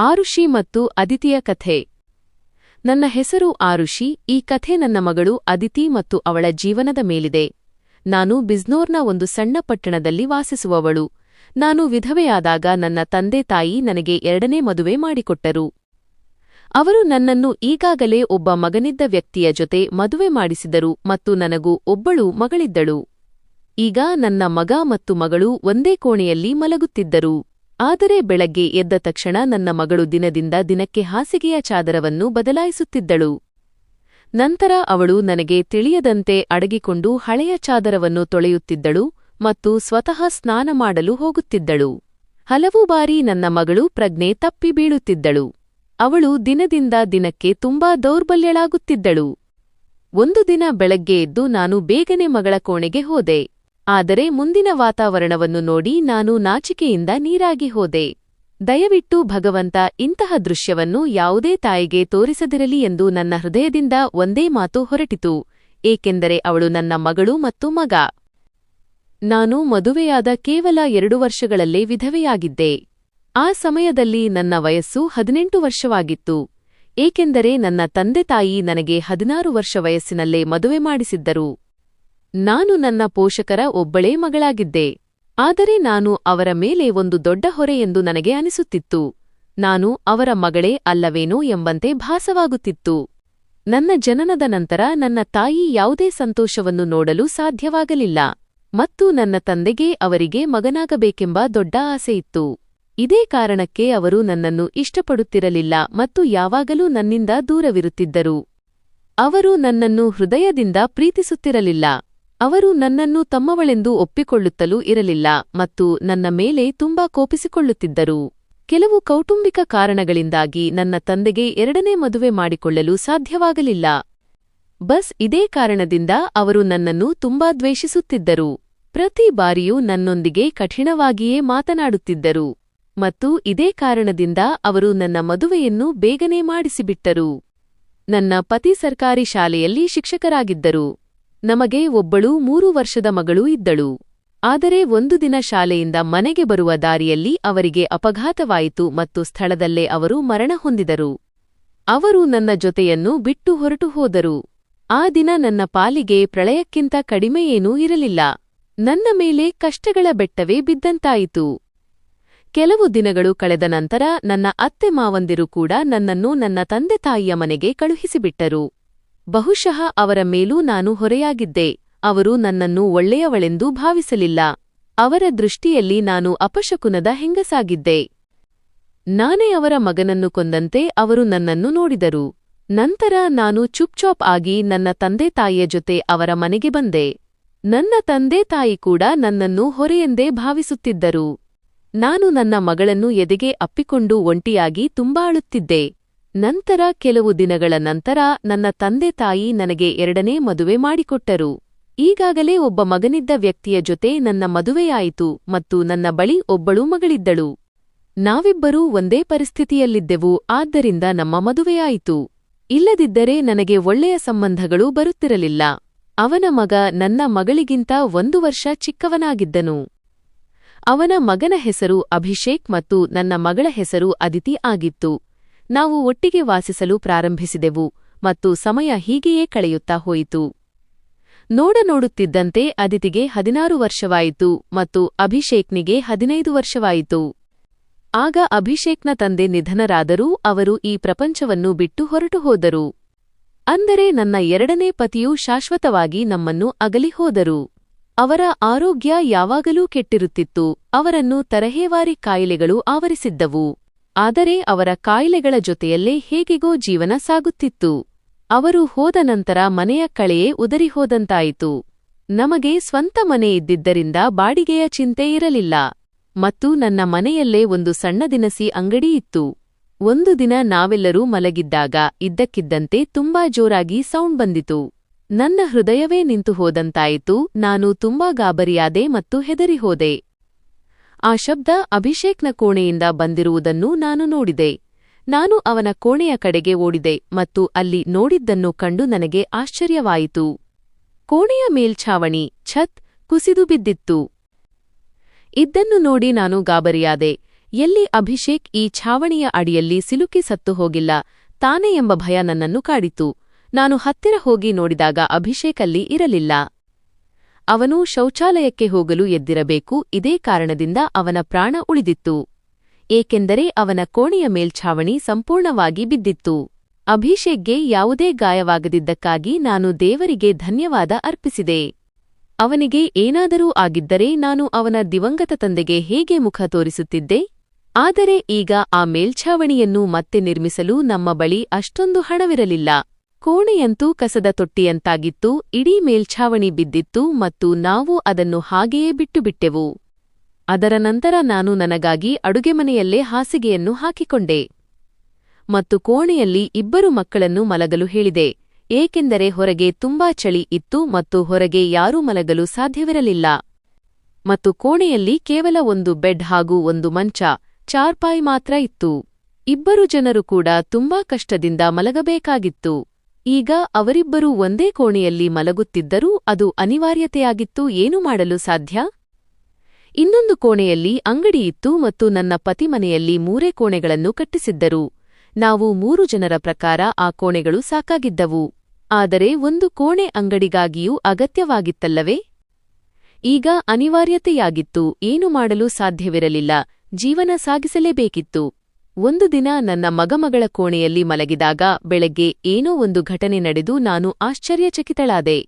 ಆರುಷಿ ಮತ್ತು ಅದಿತಿಯ ಕಥೆ. ನನ್ನ ಹೆಸರು ಆರುಷಿ. ಈ ಕಥೆ ನನ್ನ ಮಗಳು ಅದಿತಿ ಮತ್ತು ಅವಳ ಜೀವನದ ಮೇಲಿದೆ. ನಾನು ಬಿಜ್ನೋರ್ನ ಒಂದು ಸಣ್ಣ ಪಟ್ಟಣದಲ್ಲಿ ವಾಸಿಸುವವಳು. ನಾನು ವಿಧವೆಯಾದಾಗ ನನ್ನ ತಂದೆ ತಾಯಿ ನನಗೆ ಎರಡನೇ ಮದುವೆ ಮಾಡಿಕೊಟ್ಟರು. ಅವರು ನನ್ನನ್ನು ಈಗಾಗಲೇ ಒಬ್ಬ ಮಗನಿದ್ದ ವ್ಯಕ್ತಿಯ ಜೊತೆ ಮದುವೆ ಮಾಡಿಸಿದರು ಮತ್ತು ನನಗೂ ಒಬ್ಬಳು ಮಗಳಿದ್ದಳು. ಈಗ ನನ್ನ ಮಗ ಮತ್ತು ಮಗಳು ಒಂದೇ ಕೋಣೆಯಲ್ಲಿ ಮಲಗುತ್ತಿದ್ದರು. ಆದರೆ ಬೆಳಗ್ಗೆ ಎದ್ದ ತಕ್ಷಣ ನನ್ನ ಮಗಳು ದಿನದಿಂದ ದಿನಕ್ಕೆ ಹಾಸಿಗೆಯ ಚಾದರವನ್ನು ಬದಲಾಯಿಸುತ್ತಿದ್ದಳು. ನಂತರ ಅವಳು ನನಗೆ ತಿಳಿಯದಂತೆ ಅಡಗಿಕೊಂಡು ಹಳೆಯ ಚಾದರವನ್ನು ತೊಳೆಯುತ್ತಿದ್ದಳು ಮತ್ತು ಸ್ವತಃ ಸ್ನಾನ ಮಾಡಲು ಹೋಗುತ್ತಿದ್ದಳು. ಹಲವು ಬಾರಿ ನನ್ನ ಮಗಳು ಪ್ರಜ್ಞೆ ತಪ್ಪಿ ಬೀಳುತ್ತಿದ್ದಳು. ಅವಳು ದಿನದಿಂದ ದಿನಕ್ಕೆ ತುಂಬಾ ದೌರ್ಬಲ್ಯಳಾಗುತ್ತಿದ್ದಳು. ಒಂದು ದಿನ ಬೆಳಗ್ಗೆ ಎದ್ದು ನಾನು ಬೇಗನೆ ಮಗಳ ಕೋಣೆಗೆ ಹೋದೆ. ಆದರೆ ಮುಂದಿನ ವಾತಾವರಣವನ್ನು ನೋಡಿ ನಾನು ನಾಚಿಕೆಯಿಂದ ನೀರಾಗಿ ಹೋದೆ. ದಯವಿಟ್ಟು ಭಗವಂತ, ಇಂತಹ ದೃಶ್ಯವನ್ನು ಯಾವುದೇ ತಾಯಿಗೆ ತೋರಿಸದಿರಲಿ ಎಂದು ನನ್ನ ಹೃದಯದಿಂದ ಒಂದೇ ಮಾತು ಹೊರಟಿತು, ಏಕೆಂದರೆ ಅವಳು ನನ್ನ ಮಗಳು ಮತ್ತು ಮಗ. ನಾನು ಮದುವೆಯಾದ ಕೇವಲ 2 ವರ್ಷಗಳಲ್ಲೇ ವಿಧವೆಯಾಗಿದ್ದೆ. ಆ ಸಮಯದಲ್ಲಿ ನನ್ನ ವಯಸ್ಸು 18 ವರ್ಷವಾಗಿತ್ತು, ಏಕೆಂದರೆ ನನ್ನ ತಂದೆ ತಾಯಿ ನನಗೆ 16 ವರ್ಷ ವಯಸ್ಸಿನಲ್ಲೇ ಮದುವೆ ಮಾಡಿಸಿದ್ದರು. ನಾನು ನನ್ನ ಪೋಷಕರ ಒಬ್ಬಳೇ ಮಗಳಾಗಿದ್ದೆ. ಆದರೆ ನಾನು ಅವರ ಮೇಲೆ ಒಂದು ದೊಡ್ಡ ಹೊರೆ ಎಂದು ನನಗೆ ಅನಿಸುತ್ತಿತ್ತು. ನಾನು ಅವರ ಮಗಳೇ ಅಲ್ಲವೇನೋ ಎಂಬಂತೆ ಭಾಸವಾಗುತ್ತಿತ್ತು. ನನ್ನ ಜನನದ ನಂತರ ನನ್ನ ತಾಯಿ ಯಾವುದೇ ಸಂತೋಷವನ್ನು ನೋಡಲು ಸಾಧ್ಯವಾಗಲಿಲ್ಲ ಮತ್ತು ನನ್ನ ತಂದೆಗೆ ಅವರಿಗೆ ಮಗನಾಗಬೇಕೆಂಬ ದೊಡ್ಡ ಆಸೆಯಿತ್ತು. ಇದೇ ಕಾರಣಕ್ಕೆ ಅವರು ನನ್ನನ್ನು ಇಷ್ಟಪಡುತ್ತಿರಲಿಲ್ಲ ಮತ್ತು ಯಾವಾಗಲೂ ನನ್ನಿಂದ ದೂರವಿರುತ್ತಿದ್ದರು. ಅವರು ನನ್ನನ್ನು ಹೃದಯದಿಂದ ಪ್ರೀತಿಸುತ್ತಿರಲಿಲ್ಲ. ಅವರು ನನ್ನನ್ನು ತಮ್ಮವಳೆಂದು ಒಪ್ಪಿಕೊಳ್ಳುತ್ತಲೂ ಇರಲಿಲ್ಲ ಮತ್ತು ನನ್ನ ಮೇಲೆ ತುಂಬಾ ಕೋಪಿಸಿಕೊಳ್ಳುತ್ತಿದ್ದರು. ಕೆಲವು ಕೌಟುಂಬಿಕ ಕಾರಣಗಳಿಂದಾಗಿ ನನ್ನ ತಂದೆಗೆ ಎರಡನೇ ಮದುವೆ ಮಾಡಿಕೊಳ್ಳಲು ಸಾಧ್ಯವಾಗಲಿಲ್ಲ. ಇದೇ ಕಾರಣದಿಂದ ಅವರು ನನ್ನನ್ನು ತುಂಬಾ ದ್ವೇಷಿಸುತ್ತಿದ್ದರು. ಪ್ರತಿ ಬಾರಿಯೂ ನನ್ನೊಂದಿಗೆ ಕಠಿಣವಾಗಿಯೇ ಮಾತನಾಡುತ್ತಿದ್ದರು ಮತ್ತು ಇದೇ ಕಾರಣದಿಂದ ಅವರು ನನ್ನ ಮದುವೆಯನ್ನು ಬೇಗನೆ ಮಾಡಿಸಿಬಿಟ್ಟರು. ನನ್ನ ಪತಿ ಸರ್ಕಾರಿ ಶಾಲೆಯಲ್ಲಿ ಶಿಕ್ಷಕರಾಗಿದ್ದರು. ನಮಗೆ ಒಬ್ಬಳು 3 ವರ್ಷದ ಮಗಳೂ ಇದ್ದಳು. ಆದರೆ ಒಂದು ದಿನ ಶಾಲೆಯಿಂದ ಮನೆಗೆ ಬರುವ ದಾರಿಯಲ್ಲಿ ಅವರಿಗೆ ಅಪಘಾತವಾಯಿತು ಮತ್ತು ಸ್ಥಳದಲ್ಲೇ ಅವರು ಮರಣ ಹೊಂದಿದರು. ಅವರು ನನ್ನ ಜೊತೆಯನ್ನು ಬಿಟ್ಟು ಹೊರಟು ಹೋದರು. ಆ ದಿನ ನನ್ನ ಪಾಲಿಗೆ ಪ್ರಳಯಕ್ಕಿಂತ ಕಡಿಮೆಯೇನೂ ಇರಲಿಲ್ಲ. ನನ್ನ ಮೇಲೆ ಕಷ್ಟಗಳ ಬೆಟ್ಟವೇ ಬಿದ್ದಂತಾಯಿತು. ಕೆಲವು ದಿನಗಳು ಕಳೆದ ನಂತರ ನನ್ನ ಅತ್ತೆ ಮಾವಂದಿರು ಕೂಡ ನನ್ನನ್ನು ನನ್ನ ತಂದೆ ತಾಯಿಯ ಮನೆಗೆ ಕಳುಹಿಸಿಬಿಟ್ಟರು. ಬಹುಶಃ ಅವರ ಮೇಲೂ ನಾನು ಹೊರೆಯಾಗಿದ್ದೆ. ಅವರು ನನ್ನನ್ನು ಒಳ್ಳೆಯವಳೆಂದೂ ಭಾವಿಸಲಿಲ್ಲ. ಅವರ ದೃಷ್ಟಿಯಲ್ಲಿ ನಾನು ಅಪಶಕುನದ ಹೆಂಗಸಾಗಿದ್ದೆ. ನಾನೇ ಅವರ ಮಗನನ್ನು ಕೊಂದಂತೆ ಅವರು ನನ್ನನ್ನು ನೋಡಿದರು. ನಂತರ ನಾನು ಚುಪ್ಚಾಪ್ ಆಗಿ ನನ್ನ ತಂದೆ ತಾಯಿಯ ಜೊತೆ ಅವರ ಮನೆಗೆ ಬಂದೆ. ನನ್ನ ತಂದೆ ತಾಯಿ ಕೂಡ ನನ್ನನ್ನು ಹೊರೆಯೆಂದೇ ಭಾವಿಸುತ್ತಿದ್ದರು. ನಾನು ನನ್ನ ಮಗಳನ್ನು ಎದೆಗೆ ಅಪ್ಪಿಕೊಂಡು ಒಂಟಿಯಾಗಿ ತುಂಬಾ ಅಳುತ್ತಿದ್ದೆ. ನಂತರ ಕೆಲವು ದಿನಗಳ ನಂತರ ನನ್ನ ತಂದೆ ತಾಯಿ ನನಗೆ ಎರಡನೇ ಮದುವೆ ಮಾಡಿಕೊಟ್ಟರು. ಈಗಾಗಲೇ ಒಬ್ಬ ಮಗನಿದ್ದ ವ್ಯಕ್ತಿಯ ಜೊತೆ ನನ್ನ ಮದುವೆಯಾಯಿತು ಮತ್ತು ನನ್ನ ಬಳಿ ಒಬ್ಬಳು ಮಗಳಿದ್ದಳು. ನಾವಿಬ್ಬರೂ ಒಂದೇ ಪರಿಸ್ಥಿತಿಯಲ್ಲಿದ್ದೆವು, ಆದ್ದರಿಂದ ನಮ್ಮ ಮದುವೆಯಾಯಿತು. ಇಲ್ಲದಿದ್ದರೆ ನನಗೆ ಒಳ್ಳೆಯ ಸಂಬಂಧಗಳು ಬರುತ್ತಿರಲಿಲ್ಲ. ಅವನ ಮಗ ನನ್ನ ಮಗಳಿಗಿಂತ 1 ವರ್ಷ ಚಿಕ್ಕವನಾಗಿದ್ದನು. ಅವನ ಮಗನ ಹೆಸರು ಅಭಿಷೇಕ್ ಮತ್ತು ನನ್ನ ಮಗಳ ಹೆಸರು ಅದಿತಿ ಆಗಿತ್ತು. ನಾವು ಒಟ್ಟಿಗೆ ವಾಸಿಸಲು ಪ್ರಾರಂಭಿಸಿದೆವು ಮತ್ತು ಸಮಯ ಹೀಗೆಯೇ ಕಳೆಯುತ್ತಾ ಹೋಯಿತು. ನೋಡುತ್ತಿದ್ದಂತೆ ಅದಿತಿಗೆ 16 ವರ್ಷವಾಯಿತು ಮತ್ತು ಅಭಿಷೇಕ್ನಿಗೆ 15 ವರ್ಷವಾಯಿತು. ಆಗ ಅಭಿಷೇಕ್ನ ತಂದೆ ನಿಧನರಾದರೂ ಅವರು ಈ ಪ್ರಪಂಚವನ್ನು ಬಿಟ್ಟು ಹೊರಟು ಹೋದರು. ಅಂದರೆ ನನ್ನ ಎರಡನೇ ಪತಿಯು ಶಾಶ್ವತವಾಗಿ ನಮ್ಮನ್ನು ಅಗಲಿ ಹೋದರು. ಅವರ ಆರೋಗ್ಯ ಯಾವಾಗಲೂ ಕೆಟ್ಟಿರುತ್ತಿತ್ತು. ಅವರನ್ನು ತರಹೇವಾರಿ ಕಾಯಿಲೆಗಳು ಆವರಿಸಿದ್ದವು. ಆದರೆ ಅವರ ಕಾಯಿಲೆಗಳ ಜೊತೆಯಲ್ಲೇ ಹೇಗೆಗೋ ಜೀವನ ಸಾಗುತ್ತಿತ್ತು. ಅವರು ಹೋದ ನಂತರ ಮನೆಯ ಕಳೆಯೇ ಉದರಿಹೋದಂತಾಯಿತು. ನಮಗೆ ಸ್ವಂತ ಮನೆ ಇದ್ದಿದ್ದರಿಂದ ಬಾಡಿಗೆಯ ಚಿಂತೆ ಇರಲಿಲ್ಲ ಮತ್ತು ನನ್ನ ಮನೆಯಲ್ಲೇ ಒಂದು ಸಣ್ಣ ದಿನಸಿ ಅಂಗಡಿ ಇತ್ತು. ಒಂದು ದಿನ ನಾವೆಲ್ಲರೂ ಮಲಗಿದ್ದಾಗ ಇದ್ದಕ್ಕಿದ್ದಂತೆ ತುಂಬಾ ಜೋರಾಗಿ ಸೌಂಡ್ ಬಂದಿತು. ನನ್ನ ಹೃದಯವೇ ನಿಂತು ಹೋದಂತಾಯಿತು. ನಾನು ತುಂಬಾ ಗಾಬರಿಯಾದೆ ಮತ್ತು ಹೆದರಿಹೋದೆ. ಆ ಶಬ್ದ ಅಭಿಷೇಕ್ನ ಕೋಣೆಯಿಂದ ಬಂದಿರುವುದನ್ನು ನಾನು ನೋಡಿದೆ. ನಾನು ಅವನ ಕೋಣೆಯ ಕಡೆಗೆ ಓಡಿದೆ ಮತ್ತು ಅಲ್ಲಿ ನೋಡಿದ್ದನ್ನು ಕಂಡು ನನಗೆ ಆಶ್ಚರ್ಯವಾಯಿತು. ಕೋಣೆಯ ಮೇಲ್ಛಾವಣಿ ಛತ್ ಕುಸಿದು ಬಿದ್ದಿತ್ತು. ಇದನ್ನು ನೋಡಿ ನಾನು ಗಾಬರಿಯಾದೆ, ಎಲ್ಲಿ ಅಭಿಷೇಕ್ ಈ ಛಾವಣಿಯ ಅಡಿಯಲ್ಲಿ ಸಿಲುಕಿ ಸತ್ತು ಹೋಗಿಲ್ಲ ತಾನೇ ಎಂಬ ಭಯ ನನ್ನನ್ನು ಕಾಡಿತು. ನಾನು ಹತ್ತಿರ ಹೋಗಿ ನೋಡಿದಾಗ ಅಭಿಷೇಕ್ ಅಲ್ಲಿ ಇರಲಿಲ್ಲ. ಅವನು ಶೌಚಾಲಯಕ್ಕೆ ಹೋಗಲು ಎದ್ದಿರಬೇಕು. ಇದೇ ಕಾರಣದಿಂದ ಅವನ ಪ್ರಾಣ ಉಳಿದಿತ್ತು, ಏಕೆಂದರೆ ಅವನ ಕೋಣೆಯ ಮೇಲ್ಛಾವಣಿ ಸಂಪೂರ್ಣವಾಗಿ ಬಿದ್ದಿತ್ತು. ಅಭಿಷೇಕ್ಗೆ ಯಾವುದೇ ಗಾಯವಾಗದಿದ್ದಕ್ಕಾಗಿ ನಾನು ದೇವರಿಗೆ ಧನ್ಯವಾದ ಅರ್ಪಿಸಿದೆ. ಅವನಿಗೆ ಏನಾದರೂ ಆಗಿದ್ದರೆ ನಾನು ಅವನ ದಿವಂಗತ ತಂದೆಗೆ ಹೇಗೆ ಮುಖ ತೋರಿಸುತ್ತಿದ್ದೆ? ಆದರೆ ಈಗ ಆ ಮೇಲ್ಛಾವಣಿಯನ್ನು ಮತ್ತೆ ನಿರ್ಮಿಸಲು ನಮ್ಮ ಬಳಿ ಅಷ್ಟೊಂದು ಹಣವಿರಲಿಲ್ಲ. ಕೋಣೆಯಂತೂ ಕಸದ ತೊಟ್ಟಿಯಂತಾಗಿತ್ತು. ಇಡೀ ಮೇಲ್ಛಾವಣಿ ಬಿದ್ದಿತ್ತು ಮತ್ತು ನಾವು ಅದನ್ನು ಹಾಗೆಯೇ ಬಿಟ್ಟುಬಿಟ್ಟೆವು. ಅದರ ನಂತರ ನಾನು ನನಗಾಗಿ ಅಡುಗೆಮನೆಯಲ್ಲೇ ಹಾಸಿಗೆಯನ್ನು ಹಾಕಿಕೊಂಡೆ ಮತ್ತು ಕೋಣೆಯಲ್ಲಿ 2 ಮಕ್ಕಳನ್ನು ಮಲಗಲು ಹೇಳಿದೆ, ಏಕೆಂದರೆ ಹೊರಗೆ ತುಂಬಾ ಚಳಿ ಇತ್ತು ಮತ್ತು ಹೊರಗೆ ಯಾರೂ ಮಲಗಲು ಸಾಧ್ಯವಿರಲಿಲ್ಲ. ಮತ್ತು ಕೋಣೆಯಲ್ಲಿ ಕೇವಲ 1 ಬೆಡ್ ಹಾಗೂ 1 ಮಂಚ, ಚಾರ್ಪಾಯಿ ಮಾತ್ರ ಇತ್ತು. 2 ಜನರು ಕೂಡ ತುಂಬಾ ಕಷ್ಟದಿಂದ ಮಲಗಬೇಕಾಗಿತ್ತು. ಈಗ ಅವರಿಬ್ಬರೂ ಒಂದೇ ಕೋಣೆಯಲ್ಲಿ ಮಲಗುತ್ತಿದ್ದರೂ ಅದು ಅನಿವಾರ್ಯತೆಯಾಗಿತ್ತು. ಏನು ಮಾಡಲು ಸಾಧ್ಯ? ಇನ್ನೊಂದು ಕೋಣೆಯಲ್ಲಿ ಅಂಗಡಿಯಿತ್ತು ಮತ್ತು ನನ್ನ ಪತಿ ಮನೆಯಲ್ಲಿ 3 ಕೋಣೆಗಳನ್ನು ಕಟ್ಟಿಸಿದ್ದರು. ನಾವು 3 ಜನರ ಪ್ರಕಾರ ಆ ಕೋಣೆಗಳು ಸಾಕಾಗಿದ್ದವು. ಆದರೆ 1 ಕೋಣೆ ಅಂಗಡಿಗಾಗಿಯೂ ಅಗತ್ಯವಾಗಿತ್ತಲ್ಲವೇ? ಈಗ ಅನಿವಾರ್ಯತೆಯಾಗಿತ್ತು. ಏನು ಮಾಡಲು ಸಾಧ್ಯವಿರಲಿಲ್ಲ. ಜೀವನ ಸಾಗಿಸಲೇಬೇಕಿತ್ತು. ಒಂದು ದಿನ ನನ್ನ ಮಗಮಗಳ ಕೋಣೆಯಲ್ಲಿ ಮಲಗಿದಾಗ ಬೆಳಗ್ಗೆ ಏನೋ ಒಂದು ಘಟನೆ ನಡೆದು ನಾನು ಆಶ್ಚರ್ಯಚಕಿತಳಾದೆ.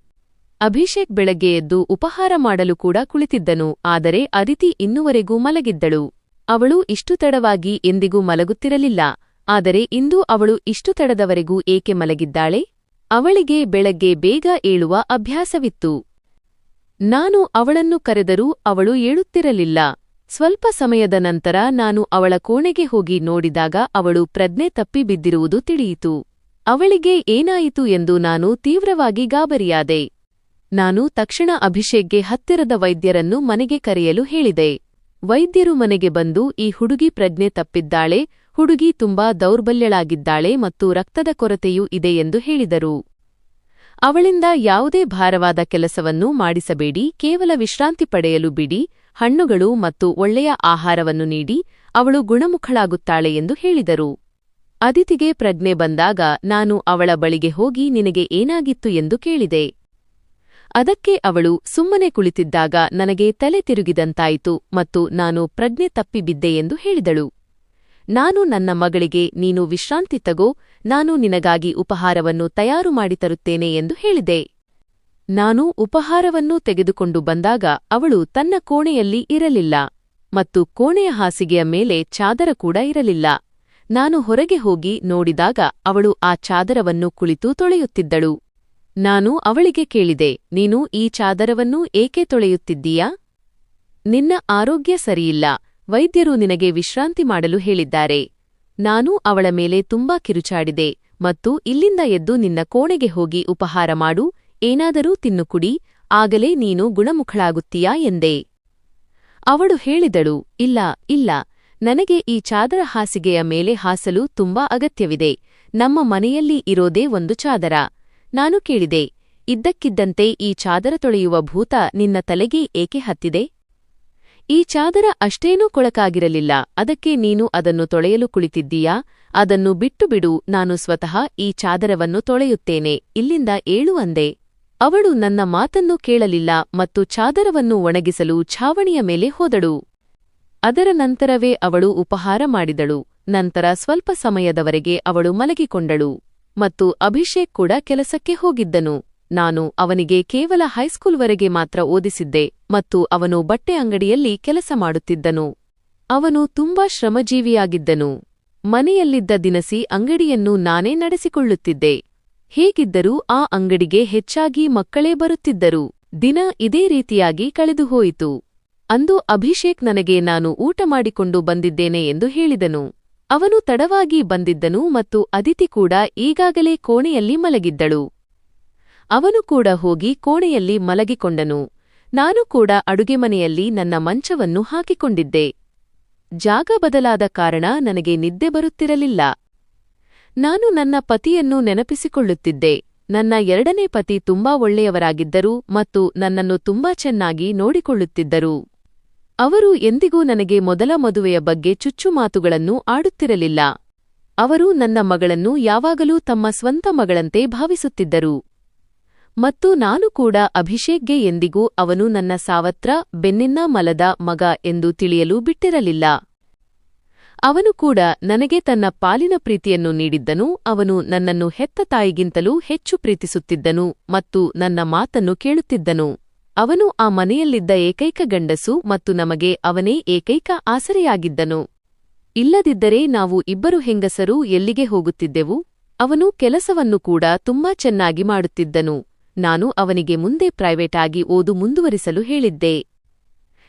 ಅಭಿಷೇಕ್ ಬೆಳಗ್ಗೆ ಎದ್ದು ಉಪಹಾರ ಮಾಡಲು ಕೂಡ ಕುಳಿತಿದ್ದನು. ಆದರೆ ಅದಿತಿ ಇನ್ನುವರೆಗೂ ಮಲಗಿದ್ದಳು. ಅವಳು ಇಷ್ಟು ತಡವಾಗಿ ಎಂದಿಗೂ ಮಲಗುತ್ತಿರಲಿಲ್ಲ. ಆದರೆ ಇಂದು ಅವಳು ಇಷ್ಟು ತಡದವರೆಗೂ ಏಕೆ ಮಲಗಿದ್ದಾಳೆ? ಅವಳಿಗೆ ಬೆಳಗ್ಗೆ ಬೇಗ ಏಳುವ ಅಭ್ಯಾಸವಿತ್ತು. ನಾನು ಅವಳನ್ನು ಕರೆದರೂ ಅವಳು ಏಳುತ್ತಿರಲಿಲ್ಲ. ಸ್ವಲ್ಪ ಸಮಯದ ನಂತರ ನಾನು ಅವಳ ಕೋಣೆಗೆ ಹೋಗಿ ನೋಡಿದಾಗ ಅವಳು ಪ್ರಜ್ಞೆ ತಪ್ಪಿ ಬಿದ್ದಿರುವುದು ತಿಳಿಯಿತು. ಅವಳಿಗೆ ಏನಾಯಿತು ಎಂದು ನಾನು ತೀವ್ರವಾಗಿ ಗಾಬರಿಯಾದೆ. ನಾನು ತಕ್ಷಣ ಅಭಿಷೇಕ್ಗೆ ಹತ್ತಿರದ ವೈದ್ಯರನ್ನು ಮನೆಗೆ ಕರೆಯಲು ಹೇಳಿದೆ. ವೈದ್ಯರು ಮನೆಗೆ ಬಂದು ಈ ಹುಡುಗಿ ಪ್ರಜ್ಞೆ ತಪ್ಪಿದ್ದಾಳೆ, ಹುಡುಗಿ ತುಂಬಾ ದೌರ್ಬಲ್ಯಳಾಗಿದ್ದಾಳೆ ಮತ್ತು ರಕ್ತದ ಕೊರತೆಯೂ ಇದೆ ಎಂದು ಹೇಳಿದರು. ಅವಳಿಂದ ಯಾವುದೇ ಭಾರವಾದ ಕೆಲಸವನ್ನೂ ಮಾಡಿಸಬೇಡಿ, ಕೇವಲ ವಿಶ್ರಾಂತಿ ಪಡೆಯಲು ಬಿಡಿ, ಹಣ್ಣುಗಳು ಮತ್ತು ಒಳ್ಳೆಯ ಆಹಾರವನ್ನು ನೀಡಿ, ಅವಳು ಗುಣಮುಖಳಾಗುತ್ತಾಳೆ ಎಂದು ಹೇಳಿದರು. ಅದಿತಿಗೆ ಪ್ರಜ್ಞೆ ಬಂದಾಗ ನಾನು ಅವಳ ಬಳಿಗೆ ಹೋಗಿ ನಿನಗೆ ಏನಾಗಿತ್ತು ಎಂದು ಕೇಳಿದೆ. ಅದಕ್ಕೆ ಅವಳು ಸುಮ್ಮನೆ ಕುಳಿತಿದ್ದಾಗ ನನಗೆ ತಲೆ ತಿರುಗಿದಂತಾಯಿತು ಮತ್ತು ನಾನು ಪ್ರಜ್ಞೆ ತಪ್ಪಿ ಬಿದ್ದೆ ಎಂದು ಹೇಳಿದಳು. ನಾನು ನನ್ನ ಮಗಳಿಗೆ ನೀನು ವಿಶ್ರಾಂತಿ ತಗೋ, ನಾನು ನಿನಗಾಗಿ ಉಪಹಾರವನ್ನು ತಯಾರು ಮಾಡಿ ತರುತ್ತೇನೆ ಎಂದು ಹೇಳಿದೆ. ನಾನು ಉಪಹಾರವನ್ನು ತೆಗೆದುಕೊಂಡು ಬಂದಾಗ ಅವಳು ತನ್ನ ಕೋಣೆಯಲ್ಲಿ ಇರಲಿಲ್ಲ ಮತ್ತು ಕೋಣೆಯ ಹಾಸಿಗೆಯ ಮೇಲೆ ಚಾದರ ಕೂಡ ಇರಲಿಲ್ಲ. ನಾನು ಹೊರಗೆ ಹೋಗಿ ನೋಡಿದಾಗ ಅವಳು ಆ ಚಾದರವನ್ನು ಕುಳಿತು ತೊಳೆಯುತ್ತಿದ್ದಳು. ನಾನು ಅವಳಿಗೆ ಕೇಳಿದೆ, ನೀನು ಈ ಚಾದರವನ್ನು ಏಕೆ ತೊಳೆಯುತ್ತಿದ್ದೀಯಾ? ನಿನ್ನ ಆರೋಗ್ಯ ಸರಿಯಿಲ್ಲ, ವೈದ್ಯರು ನಿನಗೆ ವಿಶ್ರಾಂತಿ ಮಾಡಲು ಹೇಳಿದ್ದಾರೆ. ನಾನು ಅವಳ ಮೇಲೆ ತುಂಬಾ ಕಿರುಚಾಡಿದೆ ಮತ್ತು ಇಲ್ಲಿಂದ ಎದ್ದು ನಿನ್ನ ಕೋಣೆಗೆ ಹೋಗಿ ಉಪಹಾರ ಮಾಡು, ಏನಾದರೂ ತಿನ್ನು ಕುಡಿ, ಆಗಲೇ ನೀನು ಗುಣಮುಖಳಾಗುತ್ತೀಯಾ ಎಂದೆ. ಅವಳು ಹೇಳಿದಳು, ಇಲ್ಲ ಇಲ್ಲ, ನನಗೆ ಈ ಚಾದರ ಹಾಸಿಗೆಯ ಮೇಲೆ ಹಾಸಲು ತುಂಬಾ ಅಗತ್ಯವಿದೆ. ನಮ್ಮ ಮನೆಯಲ್ಲಿ ಇರೋದೇ ಒಂದು ಚಾದರ. ನಾನು ಕೇಳಿದೆ, ಇದ್ದಕ್ಕಿದ್ದಂತೆ ಈ ಚಾದರ ತೊಳೆಯುವ ಭೂತ ನಿನ್ನ ತಲೆಗೆ ಏಕೆ ಹತ್ತಿದೆ? ಈ ಚಾದರ ಅಷ್ಟೇನೂ ಕೊಳಕಾಗಿರಲಿಲ್ಲ, ಅದಕ್ಕೆ ನೀನು ಅದನ್ನು ತೊಳೆಯಲು ಕುಳಿತಿದ್ದೀಯಾ? ಅದನ್ನು ಬಿಟ್ಟು ಬಿಡು, ನಾನು ಸ್ವತಃ ಈ ಚಾದರವನ್ನು ತೊಳೆಯುತ್ತೇನೆ, ಇಲ್ಲಿಂದ ಏಳು ಅಂದೆ. ಅವಳು ನನ್ನ ಮಾತನ್ನು ಕೇಳಲಿಲ್ಲ ಮತ್ತು ಚಾದರವನ್ನು ಒಣಗಿಸಲು ಛಾವಣಿಯ ಮೇಲೆ ಹೋದಳು. ಅದರ ನಂತರವೇ ಅವಳು ಉಪಹಾರ ಮಾಡಿದಳು. ನಂತರ ಸ್ವಲ್ಪ ಸಮಯದವರೆಗೆ ಅವಳು ಮಲಗಿಕೊಂಡಳು ಮತ್ತು ಅಭಿಷೇಕ್ ಕೂಡ ಕೆಲಸಕ್ಕೆ ಹೋಗಿದ್ದನು. ನಾನು ಅವನಿಗೆ ಕೇವಲ ಹೈಸ್ಕೂಲ್ವರೆಗೆ ಮಾತ್ರ ಓದಿಸಿದ್ದೆ ಮತ್ತು ಅವನು ಬಟ್ಟೆ ಅಂಗಡಿಯಲ್ಲಿ ಕೆಲಸ ಮಾಡುತ್ತಿದ್ದನು. ಅವನು ತುಂಬಾ ಶ್ರಮಜೀವಿಯಾಗಿದ್ದನು. ಮನೆಯಲ್ಲಿದ್ದ ದಿನಸಿ ಅಂಗಡಿಯನ್ನು ನಾನೇ ನಡೆಸಿಕೊಳ್ಳುತ್ತಿದ್ದೆ. ಹೇಗಿದ್ದರೂ ಆ ಅಂಗಡಿಗೆ ಹೆಚ್ಚಾಗಿ ಮಕ್ಕಳೇ ಬರುತ್ತಿದ್ದರು. ದಿನ ಇದೇ ರೀತಿಯಾಗಿ ಕಳೆದುಹೋಯಿತು. ಅಂದು ಅಭಿಷೇಕ್ ನನಗೆ ನಾನು ಊಟ ಮಾಡಿಕೊಂಡು ಬಂದಿದ್ದೇನೆ ಎಂದು ಹೇಳಿದನು. ಅವನು ತಡವಾಗಿ ಬಂದಿದ್ದನು ಮತ್ತು ಅದಿತಿ ಕೂಡ ಈಗಾಗಲೇ ಕೋಣೆಯಲ್ಲಿ ಮಲಗಿದ್ದಳು. ಅವನು ಕೂಡ ಹೋಗಿ ಕೋಣೆಯಲ್ಲಿ ಮಲಗಿಕೊಂಡನು. ನಾನು ಕೂಡ ಅಡುಗೆಮನೆಯಲ್ಲಿ ನನ್ನ ಮಂಚವನ್ನು ಹಾಕಿಕೊಂಡಿದ್ದೆ. ಜಾಗ ಬದಲಾದ ಕಾರಣ ನನಗೆ ನಿದ್ದೆ ಬರುತ್ತಿರಲಿಲ್ಲ. ನಾನು ನನ್ನ ಪತಿಯನ್ನು ನೆನಪಿಸಿಕೊಳ್ಳುತ್ತಿದ್ದೆ. ನನ್ನ 2ನೇ ಪತಿ ತುಂಬಾ ಒಳ್ಳೆಯವರಾಗಿದ್ದರು ಮತ್ತು ನನ್ನನ್ನು ತುಂಬಾ ಚೆನ್ನಾಗಿ ನೋಡಿಕೊಳ್ಳುತ್ತಿದ್ದರು. ಅವರು ಎಂದಿಗೂ ನನಗೆ ಮೊದಲ ಮದುವೆಯ ಬಗ್ಗೆ ಚುಚ್ಚುಮಾತುಗಳನ್ನು ಆಡುತ್ತಿರಲಿಲ್ಲ. ಅವರು ನನ್ನ ಮಗಳನ್ನು ಯಾವಾಗಲೂ ತಮ್ಮ ಸ್ವಂತ ಮಗಳಂತೆ ಭಾವಿಸುತ್ತಿದ್ದರು. ಮತ್ತು ನಾನು ಕೂಡ ಅಭಿಷೇಕ್ಗೆ ಎಂದಿಗೂ ಅವನು ನನ್ನ ಸಾವತ್ರ ಬೆನ್ನಿನ ಮಲದ ಮಗ ಎಂದು ತಿಳಿಯಲು ಬಿಟ್ಟಿರಲಿಲ್ಲ. ಅವನು ಕೂಡ ನನಗೆ ತನ್ನ ಪಾಲಿನ ಪ್ರೀತಿಯನ್ನು ನೀಡಿದ್ದನು. ಅವನು ನನ್ನನ್ನು ಹೆತ್ತ ತಾಯಿಗಿಂತಲೂ ಹೆಚ್ಚು ಪ್ರೀತಿಸುತ್ತಿದ್ದನು ಮತ್ತು ನನ್ನ ಮಾತನ್ನು ಕೇಳುತ್ತಿದ್ದನು. ಅವನು ಆ ಮನೆಯಲ್ಲಿದ್ದ ಏಕೈಕ ಗಂಡಸು ಮತ್ತು ನಮಗೆ ಅವನೇ ಏಕೈಕ ಆಸರೆಯಾಗಿದ್ದನು. ಇಲ್ಲದಿದ್ದರೆ ನಾವು ಇಬ್ಬರು ಹೆಂಗಸರು ಎಲ್ಲಿಗೆ ಹೋಗುತ್ತಿದ್ದೆವು? ಅವನು ಕೆಲಸವನ್ನು ಕೂಡ ತುಂಬಾ ಚೆನ್ನಾಗಿ ಮಾಡುತ್ತಿದ್ದನು. ನಾನು ಅವನಿಗೆ ಮುಂದೆ ಪ್ರೈವೇಟ್ ಆಗಿ ಓದು ಮುಂದುವರಿಸಲು ಹೇಳಿದ್ದೆ.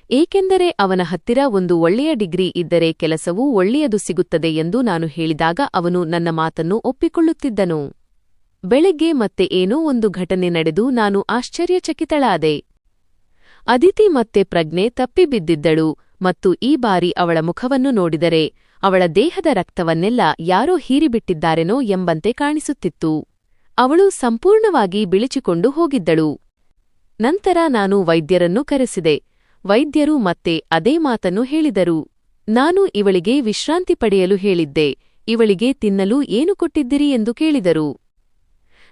ಏಕೆಂದರೆ ಅವನ ಹತ್ತಿರ ಒಂದು ಒಳ್ಳೆಯ ಡಿಗ್ರಿ ಇದ್ದರೆ ಕೆಲಸವೂ ಒಳ್ಳೆಯದು ಸಿಗುತ್ತದೆ ಎಂದು ನಾನು ಹೇಳಿದಾಗ ಅವನು ನನ್ನ ಮಾತನ್ನು ಒಪ್ಪಿಕೊಳ್ಳುತ್ತಿದ್ದನು. ಬೆಳಗ್ಗೆ ಮತ್ತೆ ಏನೋ ಒಂದು ಘಟನೆ ನಡೆದು ನಾನು ಆಶ್ಚರ್ಯಚಕಿತಳಾದೆ. ಅದಿತಿ ಮತ್ತೆ ಪ್ರಜ್ಞೆ ತಪ್ಪಿಬಿದ್ದಿದ್ದಳು ಮತ್ತು ಈ ಬಾರಿ ಅವಳ ಮುಖವನ್ನು ನೋಡಿದರೆ ಅವಳ ದೇಹದ ರಕ್ತವನ್ನೆಲ್ಲ ಯಾರೋ ಹೀರಿಬಿಟ್ಟಿದ್ದಾರೆನೋ ಎಂಬಂತೆ ಕಾಣಿಸುತ್ತಿತ್ತು. ಅವಳು ಸಂಪೂರ್ಣವಾಗಿ ಬಿಳಿಚಿಕೊಂಡು ಹೋಗಿದ್ದಳು. ನಂತರ ನಾನು ವೈದ್ಯರನ್ನು ಕರೆಸಿದೆ. ವೈದ್ಯರು ಮತ್ತೆ ಅದೇ ಮಾತನ್ನು ಹೇಳಿದರು. ನಾನು ಇವಳಿಗೆ ವಿಶ್ರಾಂತಿ ಪಡೆಯಲು ಹೇಳಿದ್ದೆ. ಇವಳಿಗೆ ತಿನ್ನಲು ಏನು ಕೊಟ್ಟಿದ್ದಿರಿ ಎಂದು ಕೇಳಿದರು.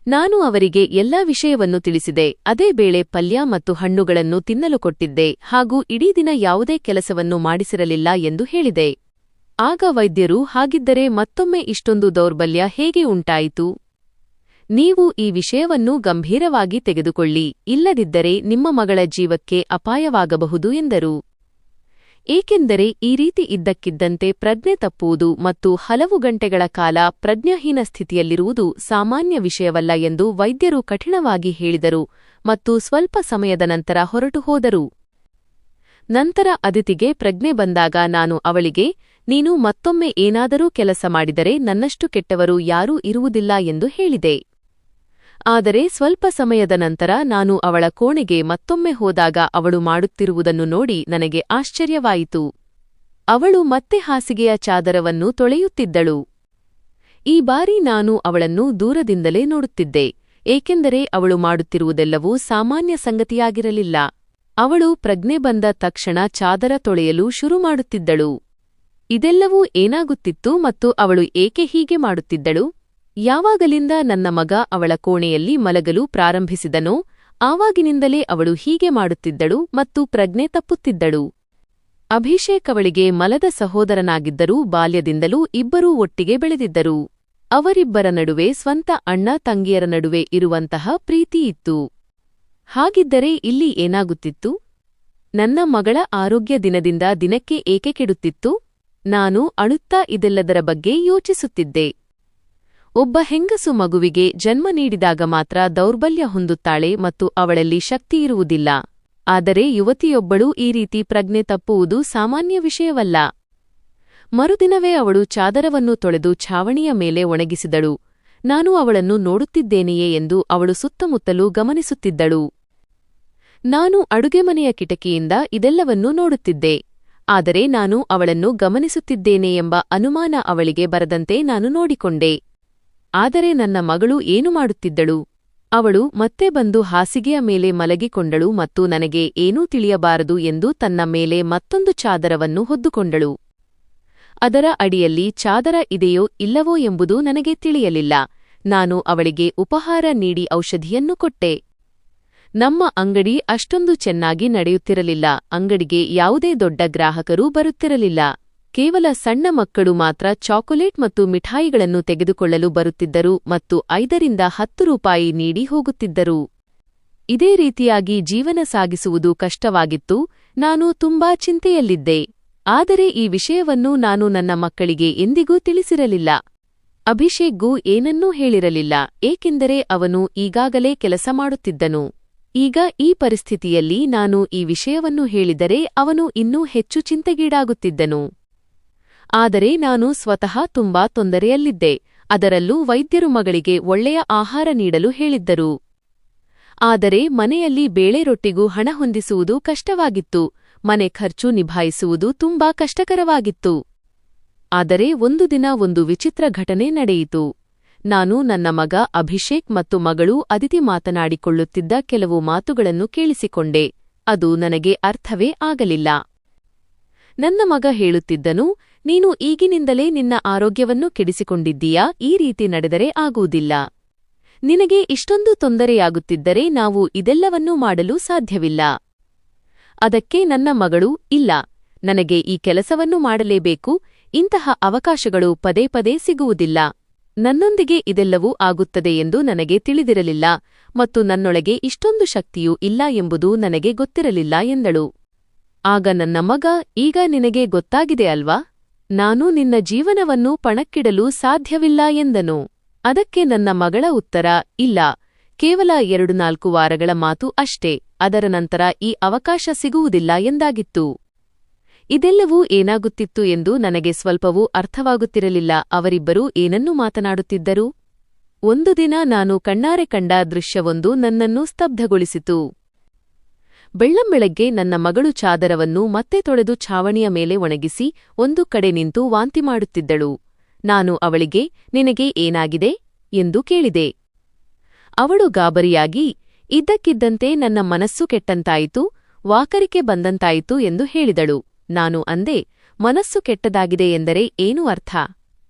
ನಾನು ಅವರಿಗೆ ಎಲ್ಲಾ ವಿಷಯವನ್ನು ತಿಳಿಸಿದೆ. ಅದೇ ಬೇಳೆ ಪಲ್ಯ ಮತ್ತು ಹಣ್ಣುಗಳನ್ನು ತಿನ್ನಲು ಕೊಟ್ಟಿದ್ದೆ ಹಾಗೂ ಇಡೀ ದಿನ ಯಾವುದೇ ಕೆಲಸವನ್ನು ಮಾಡಿಸಿರಲಿಲ್ಲ ಎಂದು ಹೇಳಿದೆ. ಆಗ ವೈದ್ಯರು, ಹಾಗಿದ್ದರೆ ಮತ್ತೊಮ್ಮೆ ಇಷ್ಟೊಂದು ದೌರ್ಬಲ್ಯ ಹೇಗೆ ಉಂಟಾಯಿತು? ನೀವು ಈ ವಿಷಯವನ್ನು ಗಂಭೀರವಾಗಿ ತೆಗೆದುಕೊಳ್ಳಿ, ಇಲ್ಲದಿದ್ದರೆ ನಿಮ್ಮ ಮಗಳ ಜೀವಕ್ಕೆ ಅಪಾಯವಾಗಬಹುದು ಎಂದರು. ಏಕೆಂದರೆ ಈ ರೀತಿ ಇದ್ದಕ್ಕಿದ್ದಂತೆ ಪ್ರಜ್ಞೆ ತಪ್ಪುವುದು ಮತ್ತು ಹಲವು ಗಂಟೆಗಳ ಕಾಲ ಪ್ರಜ್ಞಾಹೀನ ಸ್ಥಿತಿಯಲ್ಲಿರುವುದು ಸಾಮಾನ್ಯ ವಿಷಯವಲ್ಲ ಎಂದು ವೈದ್ಯರು ಕಠಿಣವಾಗಿ ಹೇಳಿದರು ಮತ್ತು ಸ್ವಲ್ಪ ಸಮಯದ ನಂತರ ಹೊರಟು ಹೋದರು. ನಂತರ ಅದಿತಿಗೆ ಪ್ರಜ್ಞೆ ಬಂದಾಗ ನಾನು ಅವಳಿಗೆ, ನೀನು ಮತ್ತೊಮ್ಮೆ ಏನಾದರೂ ಕೆಲಸ ಮಾಡಿದರೆ ನನ್ನಷ್ಟು ಕೆಟ್ಟವರು ಯಾರೂ ಇರುವುದಿಲ್ಲ ಎಂದು ಹೇಳಿದೆ. ಆದರೆ ಸ್ವಲ್ಪ ಸಮಯದ ನಂತರ ನಾನು ಅವಳ ಕೋಣೆಗೆ ಮತ್ತೊಮ್ಮೆ ಹೋದಾಗ ಅವಳು ಮಾಡುತ್ತಿರುವುದನ್ನು ನೋಡಿ ನನಗೆ ಆಶ್ಚರ್ಯವಾಯಿತು. ಅವಳು ಮತ್ತೆ ಹಾಸಿಗೆಯ ಚಾದರವನ್ನು ತೊಳೆಯುತ್ತಿದ್ದಳು. ಈ ಬಾರಿ ನಾನು ಅವಳನ್ನು ದೂರದಿಂದಲೇ ನೋಡುತ್ತಿದ್ದೆ, ಏಕೆಂದರೆ ಅವಳು ಮಾಡುತ್ತಿರುವುದೆಲ್ಲವೂ ಸಾಮಾನ್ಯ ಸಂಗತಿಯಾಗಿರಲಿಲ್ಲ. ಅವಳು ಪ್ರಜ್ಞೆ ಬಂದ ತಕ್ಷಣ ಚಾದರ ತೊಳೆಯಲು ಶುರು ಮಾಡುತ್ತಿದ್ದಳು. ಇದೆಲ್ಲವೂ ಏನಾಗುತ್ತಿತ್ತು ಮತ್ತು ಅವಳು ಏಕೆ ಹೀಗೆ ಮಾಡುತ್ತಿದ್ದಳು? ಯಾವಾಗಲಿಂದ ನನ್ನ ಮಗ ಅವಳ ಕೋಣೆಯಲ್ಲಿ ಮಲಗಲು ಪ್ರಾರಂಭಿಸಿದನೋ ಆವಾಗಿನಿಂದಲೇ ಅವಳು ಹೀಗೆ ಮಾಡುತ್ತಿದ್ದಳು ಮತ್ತು ಪ್ರಜ್ಞೆ ತಪ್ಪುತ್ತಿದ್ದಳು. ಅಭಿಷೇಕ್ ಅವಳಿಗೆ ಮಲದ ಸಹೋದರನಾಗಿದ್ದರೂ ಬಾಲ್ಯದಿಂದಲೂ ಇಬ್ಬರೂ ಒಟ್ಟಿಗೆ ಬೆಳೆದಿದ್ದರು. ಅವರಿಬ್ಬರ ನಡುವೆ ಸ್ವಂತ ಅಣ್ಣ ತಂಗಿಯರ ನಡುವೆ ಇರುವಂತಹ ಪ್ರೀತಿಯಿತ್ತು. ಹಾಗಿದ್ದರೆ ಇಲ್ಲಿ ಏನಾಗುತ್ತಿತ್ತು? ನನ್ನ ಮಗಳ ಆರೋಗ್ಯ ದಿನದಿಂದ ದಿನಕ್ಕೆ ಏಕೆ ಕೆಡುತ್ತಿತ್ತು? ನಾನು ಅಳುತ್ತಾ ಇದೆಲ್ಲದರ ಬಗ್ಗೆ ಯೋಚಿಸುತ್ತಿದ್ದೆ. ಒಬ್ಬ ಹೆಂಗಸು ಮಗುವಿಗೆ ಜನ್ಮ ನೀಡಿದಾಗ ಮಾತ್ರ ದೌರ್ಬಲ್ಯ ಹೊಂದುತ್ತಾಳೆ ಮತ್ತು ಅವಳಲ್ಲಿ ಶಕ್ತಿಯಿರುವುದಿಲ್ಲ. ಆದರೆ ಯುವತಿಯೊಬ್ಬಳು ಈ ರೀತಿ ಪ್ರಜ್ಞೆ ತಪ್ಪುವುದು ಸಾಮಾನ್ಯ ವಿಷಯವಲ್ಲ. ಮರುದಿನವೇ ಅವಳು ಚಾದರವನ್ನು ತೊಳೆದು ಛಾವಣಿಯ ಮೇಲೆ ಒಣಗಿಸಿದಳು. ನಾನು ಅವಳನ್ನು ನೋಡುತ್ತಿದ್ದೇನೆಯೇ ಎಂದು ಅವಳು ಸುತ್ತಮುತ್ತಲೂ ಗಮನಿಸುತ್ತಿದ್ದಳು. ನಾನು ಅಡುಗೆಮನೆಯ ಕಿಟಕಿಯಿಂದ ಇದೆಲ್ಲವನ್ನೂ ನೋಡುತ್ತಿದ್ದೆ. ಆದರೆ ನಾನು ಅವಳನ್ನು ಗಮನಿಸುತ್ತಿದ್ದೇನೆ ಎಂಬ ಅನುಮಾನ ಅವಳಿಗೆ ಬರದಂತೆ ನಾನು ನೋಡಿಕೊಂಡೆ. ಆದರೆ ನನ್ನ ಮಗಳು ಏನು ಮಾಡುತ್ತಿದ್ದಳು? ಅವಳು ಮತ್ತೆ ಬಂದು ಹಾಸಿಗೆಯ ಮೇಲೆ ಮಲಗಿಕೊಂಡಳು ಮತ್ತು ನನಗೆ ಏನೂ ತಿಳಿಯಬಾರದು ಎಂದು ತನ್ನ ಮೇಲೆ ಮತ್ತೊಂದು ಚಾದರವನ್ನು ಹೊದ್ದುಕೊಂಡಳು. ಅದರ ಅಡಿಯಲ್ಲಿ ಚಾದರ ಇದೆಯೋ ಇಲ್ಲವೋ ಎಂಬುದು ನನಗೆ ತಿಳಿಯಲಿಲ್ಲ. ನಾನು ಅವಳಿಗೆ ಉಪಹಾರ ನೀಡಿ ಔಷಧಿಯನ್ನು ಕೊಟ್ಟೆ. ನಮ್ಮ ಅಂಗಡಿ ಅಷ್ಟೊಂದು ಚೆನ್ನಾಗಿ ನಡೆಯುತ್ತಿರಲಿಲ್ಲ. ಅಂಗಡಿಗೆ ಯಾವುದೇ ದೊಡ್ಡ ಗ್ರಾಹಕರೂ ಬರುತ್ತಿರಲಿಲ್ಲ. ಕೇವಲ ಸಣ್ಣ ಮಕ್ಕಳು ಮಾತ್ರ ಚಾಕೊಲೇಟ್ ಮತ್ತು ಮಿಠಾಯಿಗಳನ್ನು ತೆಗೆದುಕೊಳ್ಳಲು ಬರುತ್ತಿದ್ದರು ಮತ್ತು 5 ರೂಪಾಯಿ ನೀಡಿ ಹೋಗುತ್ತಿದ್ದರು. ಇದೇ ರೀತಿಯಾಗಿ ಜೀವನ ಸಾಗಿಸುವುದು ಕಷ್ಟವಾಗಿತ್ತು. ನಾನು ತುಂಬಾ ಚಿಂತೆಯಲ್ಲಿದ್ದೆ. ಆದರೆ ಈ ವಿಷಯವನ್ನು ನಾನು ನನ್ನ ಮಕ್ಕಳಿಗೆ ಎಂದಿಗೂ ತಿಳಿಸಿರಲಿಲ್ಲ. ಅಭಿಷೇಕ್ಗೂ ಏನನ್ನೂ ಹೇಳಿರಲಿಲ್ಲ, ಏಕೆಂದರೆ ಅವನು ಈಗಾಗಲೇ ಕೆಲಸ ಮಾಡುತ್ತಿದ್ದನು. ಈಗ ಈ ಪರಿಸ್ಥಿತಿಯಲ್ಲಿ ನಾನು ಈ ವಿಷಯವನ್ನು ಹೇಳಿದರೆ ಅವನು ಇನ್ನೂ ಹೆಚ್ಚು ಚಿಂತೆಗೀಡಾಗುತ್ತಿದ್ದನು. ಆದರೆ ನಾನು ಸ್ವತಃ ತುಂಬಾ ತೊಂದರೆಯಲ್ಲಿದ್ದೆ. ಅದರಲ್ಲೂ ವೈದ್ಯರು ಮಗಳಿಗೆ ಒಳ್ಳೆಯ ಆಹಾರ ನೀಡಲು ಹೇಳಿದ್ದರು. ಆದರೆ ಮನೆಯಲ್ಲಿ ಬೇಳೆ ರೊಟ್ಟಿಗೂ ಹಣ ಹೊಂದಿಸುವುದು ಕಷ್ಟವಾಗಿತ್ತು. ಮನೆ ಖರ್ಚು ನಿಭಾಯಿಸುವುದು ತುಂಬಾ ಕಷ್ಟಕರವಾಗಿತ್ತು. ಆದರೆ ಒಂದು ದಿನ ಒಂದು ವಿಚಿತ್ರ ಘಟನೆ ನಡೆಯಿತು. ನಾನು ನನ್ನ ಮಗ ಅಭಿಷೇಕ್ ಮತ್ತು ಮಗಳು ಅದಿತಿ ಮಾತನಾಡಿಕೊಳ್ಳುತ್ತಿದ್ದ ಕೆಲವು ಮಾತುಗಳನ್ನು ಕೇಳಿಸಿಕೊಂಡೆ. ಅದು ನನಗೆ ಅರ್ಥವೇ ಆಗಲಿಲ್ಲ. ನನ್ನ ಮಗ ಹೇಳುತ್ತಿದ್ದನು, ನೀನು ಈಗಿನಿಂದಲೇ ನಿನ್ನ ಆರೋಗ್ಯವನ್ನು ಕೆಡಿಸಿಕೊಂಡಿದ್ದೀಯಾ, ಈ ರೀತಿ ನಡೆದರೆ ಆಗುವುದಿಲ್ಲ. ನಿನಗೆ ಇಷ್ಟೊಂದು ತೊಂದರೆಯಾಗುತ್ತಿದ್ದರೆ ನಾವು ಇದೆಲ್ಲವನ್ನೂ ಮಾಡಲು ಸಾಧ್ಯವಿಲ್ಲ. ಅದಕ್ಕೆ ನನ್ನ ಮಗಳು, ಇಲ್ಲ, ನನಗೆ ಈ ಕೆಲಸವನ್ನು ಮಾಡಲೇಬೇಕು, ಇಂತಹ ಅವಕಾಶಗಳು ಪದೇ ಪದೇ ಸಿಗುವುದಿಲ್ಲ. ನನ್ನೊಂದಿಗೆ ಇದೆಲ್ಲವೂ ಆಗುತ್ತದೆ ಎಂದು ನನಗೆ ತಿಳಿದಿರಲಿಲ್ಲ ಮತ್ತು ನನ್ನೊಳಗೆ ಇಷ್ಟೊಂದು ಶಕ್ತಿಯೂ ಇಲ್ಲ ಎಂಬುದು ನನಗೆ ಗೊತ್ತಿರಲಿಲ್ಲ ಎಂದಳು. ಆಗ ನನ್ನ ಮಗ, ಈಗ ನಿನಗೆ ಗೊತ್ತಾಗಿದೆ ಅಲ್ವಾ, ನಾನು ನಿನ್ನ ಜೀವನವನ್ನು ಪಣಕ್ಕಿಡಲು ಸಾಧ್ಯವಿಲ್ಲ ಎಂದನು. ಅದಕ್ಕೆ ನನ್ನ ಮಗಳ ಉತ್ತರ, ಇಲ್ಲ, ಕೇವಲ 2-4 ವಾರಗಳ ಮಾತು ಅಷ್ಟೇ, ಅದರ ನಂತರ ಈ ಅವಕಾಶ ಸಿಗುವುದಿಲ್ಲ ಎಂದಾಗಿತ್ತು. ಇದೆಲ್ಲವೂ ಏನಾಗುತ್ತಿತ್ತು ಎಂದು ನನಗೆ ಸ್ವಲ್ಪವೂ ಅರ್ಥವಾಗುತ್ತಿರಲಿಲ್ಲ. ಅವರಿಬ್ಬರೂ ಏನನ್ನು ಮಾತನಾಡುತ್ತಿದ್ದರು? ಒಂದು ದಿನ ನಾನು ಕಣ್ಣಾರೆ ಕಂಡ ದೃಶ್ಯವೊಂದು ನನ್ನನ್ನು ಸ್ತಬ್ಧಗೊಳಿಸಿತು. ಬೆಳ್ಳಂಬೆಳಗ್ಗೆ ನನ್ನ ಮಗಳು ಚಾದರವನ್ನು ಮತ್ತೆ ತೊಳೆದು ಛಾವಣಿಯ ಮೇಲೆ ಒಣಗಿಸಿ ಒಂದು ಕಡೆ ನಿಂತು ವಾಂತಿ ಮಾಡುತ್ತಿದ್ದಳು. ನಾನು ಅವಳಿಗೆ, ನಿನಗೆ ಏನಾಗಿದೆ ಎಂದು ಕೇಳಿದೆ. ಅವಳು ಗಾಬರಿಯಾಗಿ, ಇದ್ದಕ್ಕಿದ್ದಂತೆ ನನ್ನ ಮನಸ್ಸು ಕೆಟ್ಟಂತಾಯಿತು, ವಾಕರಿಕೆ ಬಂದಂತಾಯಿತು ಎಂದು ಹೇಳಿದಳು. ನಾನು ಅಂದೆ, ಮನಸ್ಸು ಕೆಟ್ಟದಾಗಿದೆ ಎಂದರೆ ಏನು ಅರ್ಥ?